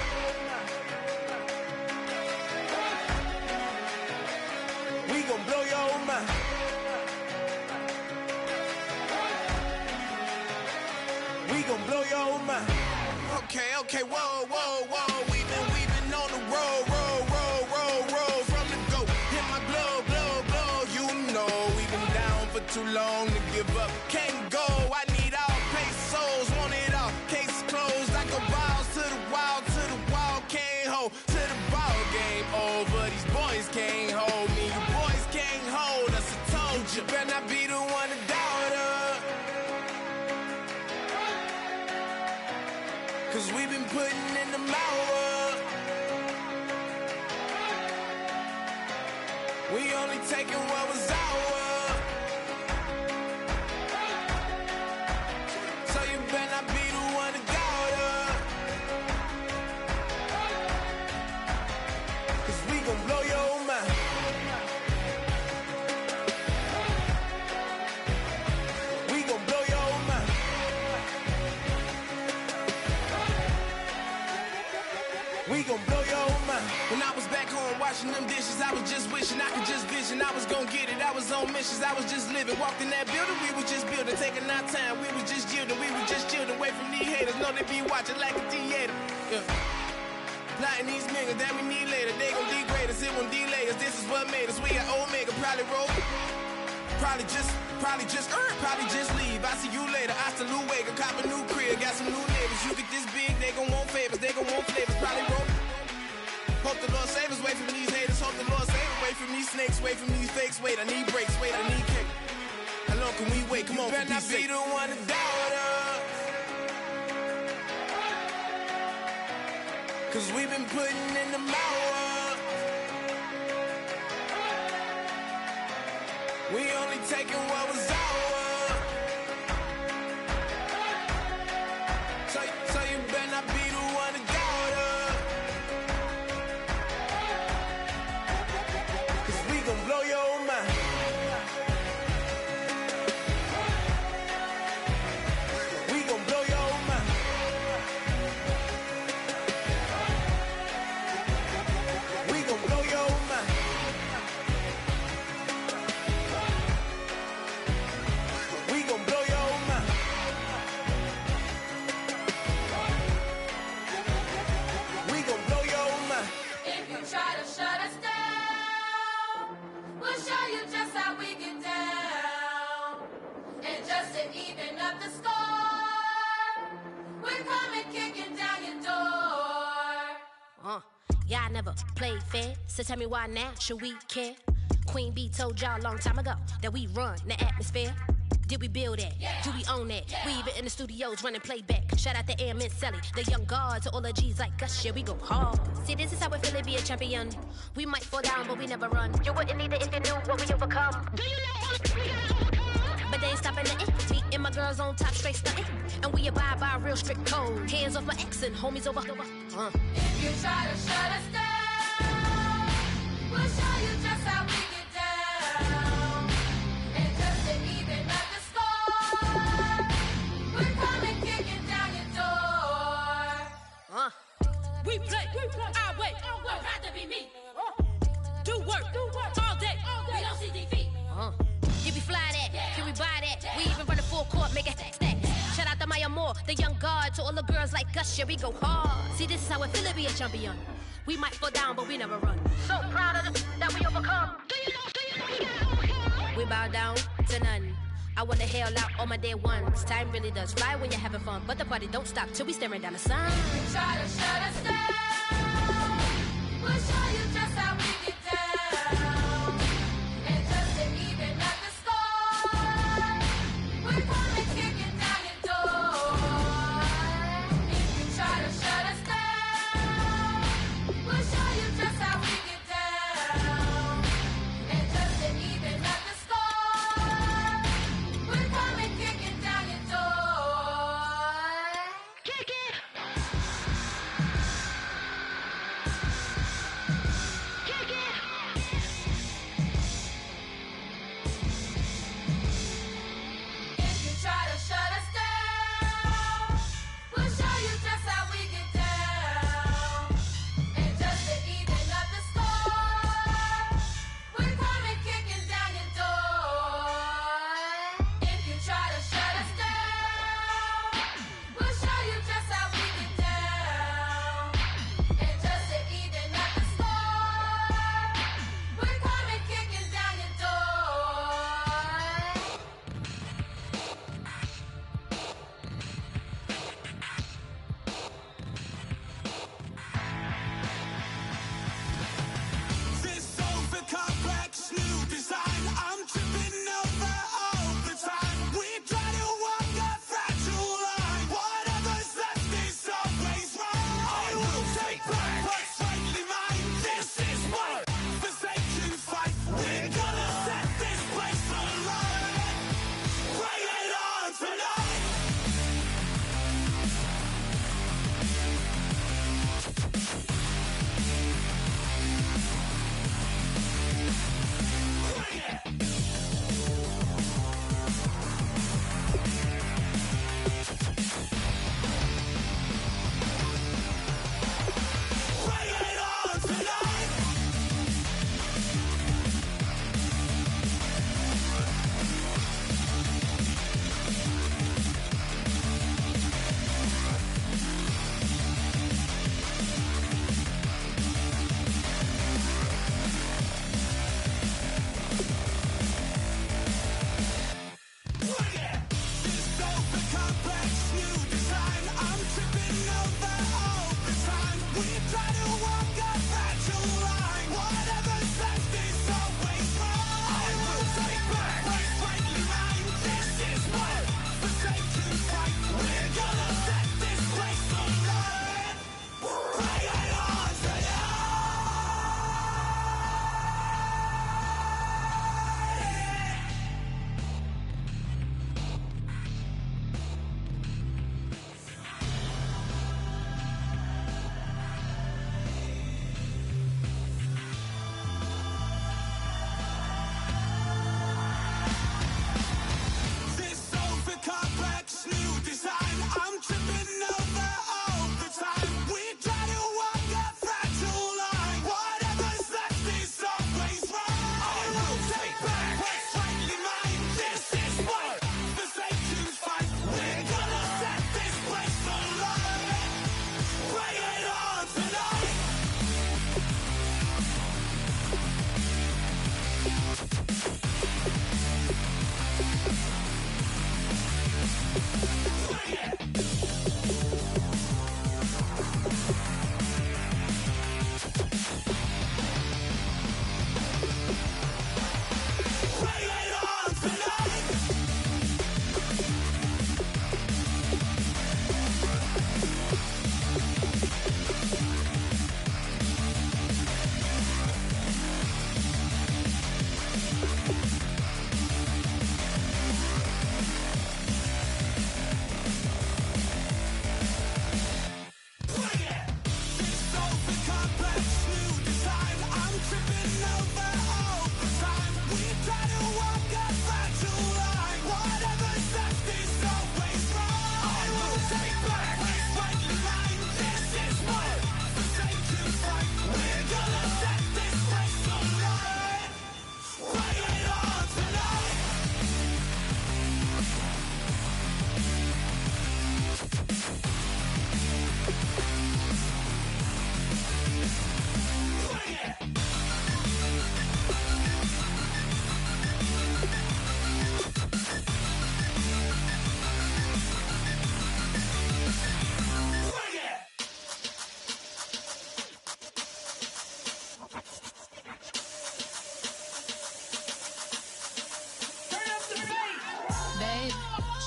Speaker 5: We gon' blow your mind. We gon' blow your mind. Okay, whoa, whoa, whoa. We've been on the road from the go. Hit my blow. You know we've been down for too long to give up. Can't go. I need all pesos, want it all. Case closed. I go balls to the wall. Can't hold to the ball game over. These boys can't hold me. You boys can't hold us. I told you. Better not be the one to doubt us. 'Cause we've been putting in the hours. We only taking what was ours. So you better not be the one to doubt us. 'Cause we gon' blow your mind. We gon' blow your mind. We gon' blow your mind. When I was back home washing them dishes, I was just wishing I could just vision. I was gon' get it, I was on missions, I was just living. Walked in that building, we was just building, taking our time. We was just yielding, we was just chilling away from these haters. Know they be watching like a theater. Yeah. Plotting these niggas that we need later. They gon' degrade us, it won't delay us. This is what made us. We got Omega, probably roll. Probably just leave. I see you later. I salute Wake, cop a new crib, got some new neighbors. You get this big, they gon' want favors, they gon' want flavors. Probably roll. Hope the Lord save us, wait from these haters. Hope the Lord save us, wait from these snakes, wait from these fakes. Wait, I need breaks, wait, I need cake. How long can we wait? Come on, better not be the one to doubt us. 'Cause we've been putting in the hours. We only taking what was ours. So you better not be the one to doubt us. 'Cause we gon' blow your mind. We gon' blow your mind. We gon' blow your mind. We gon' blow your mind. We gon' blow your mind.
Speaker 6: If you try to shut us down, we'll show you just how we get down. And just to even up the score, we're coming kicking down your door.
Speaker 7: Yeah, I never played fair, so tell me why now should we care? Queen B told y'all a long time ago that we run the atmosphere. Did we build it?
Speaker 6: Yeah.
Speaker 7: Do we own it?
Speaker 6: Yeah.
Speaker 7: We even in the studios running playback. Shout out to Airman Sally, the young guard to all the G's like us. Yeah, we go hard. See, this is how we feel to be a champion. We might fall down, but we never run. You wouldn't need it if you knew what we overcome. Do you know what we overcome? But they ain't stopping nothing. Me and my girls on top straight stunting. And we abide by a real strict code. Hands off my ex and homies over.
Speaker 6: If you try to shut us down, we'll show you just how we get down. And just to even up the score, we're coming kicking down your door.
Speaker 7: We play. I wait.
Speaker 6: Would rather be me.
Speaker 7: Do work. All day.
Speaker 6: We don't see defeat.
Speaker 7: Did we fly that?
Speaker 6: Yeah.
Speaker 7: Can we buy that?
Speaker 6: Yeah.
Speaker 7: We even run a full court, make it stack. Shout out to Maya Moore, the young guard, to all the girls like us. Yeah, we go hard. See, this is how it feel to be a champion. We might fall down, but we never run. So proud of that we overcome. Do you know we gotta overcome? We bow down to none. I wanna hail out all my day ones. Time really does fly when you're having fun, but the party don't stop till we staring down the sun.
Speaker 6: Try to shut us down, we'll show you just how we get down. And just to even up the score, we're coming kicking down your door. If you try to shut us down, we'll show you just how we get down.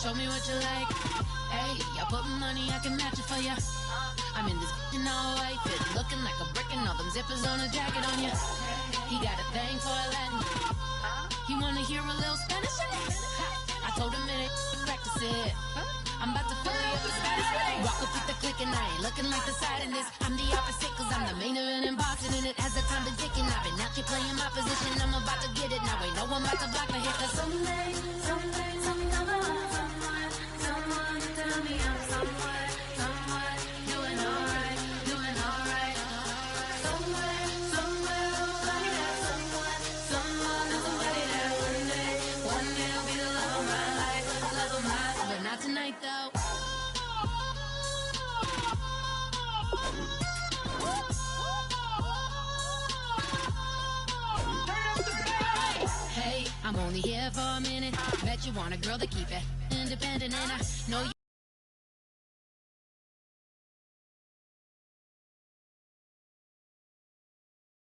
Speaker 8: show me what you like. Hey, I put money, I can match it for ya. I'm in this in all white fit, looking like a brick and all them zippers on a jacket on ya. He got a thing for a Latin. He wanna hear a little Spanish in it. I told him it ain't practice it. I'm about to fill you up with Spanish. Rock up with the click and I ain't looking like the side in this. I'm the opposite cause I'm the main event in boxing and it has the time to dick and I've been out here playing my position. I'm about to get it now. Ain't no one about to block the hit cause someday, someday, someone tell me I'm somewhere, doing alright, doing alright. Somewhere, somebody that someone is somebody that one day will be the love of my life, but not tonight though. Hey, I'm only here for a minute. Bet you want a girl to keep it independent, and I know you.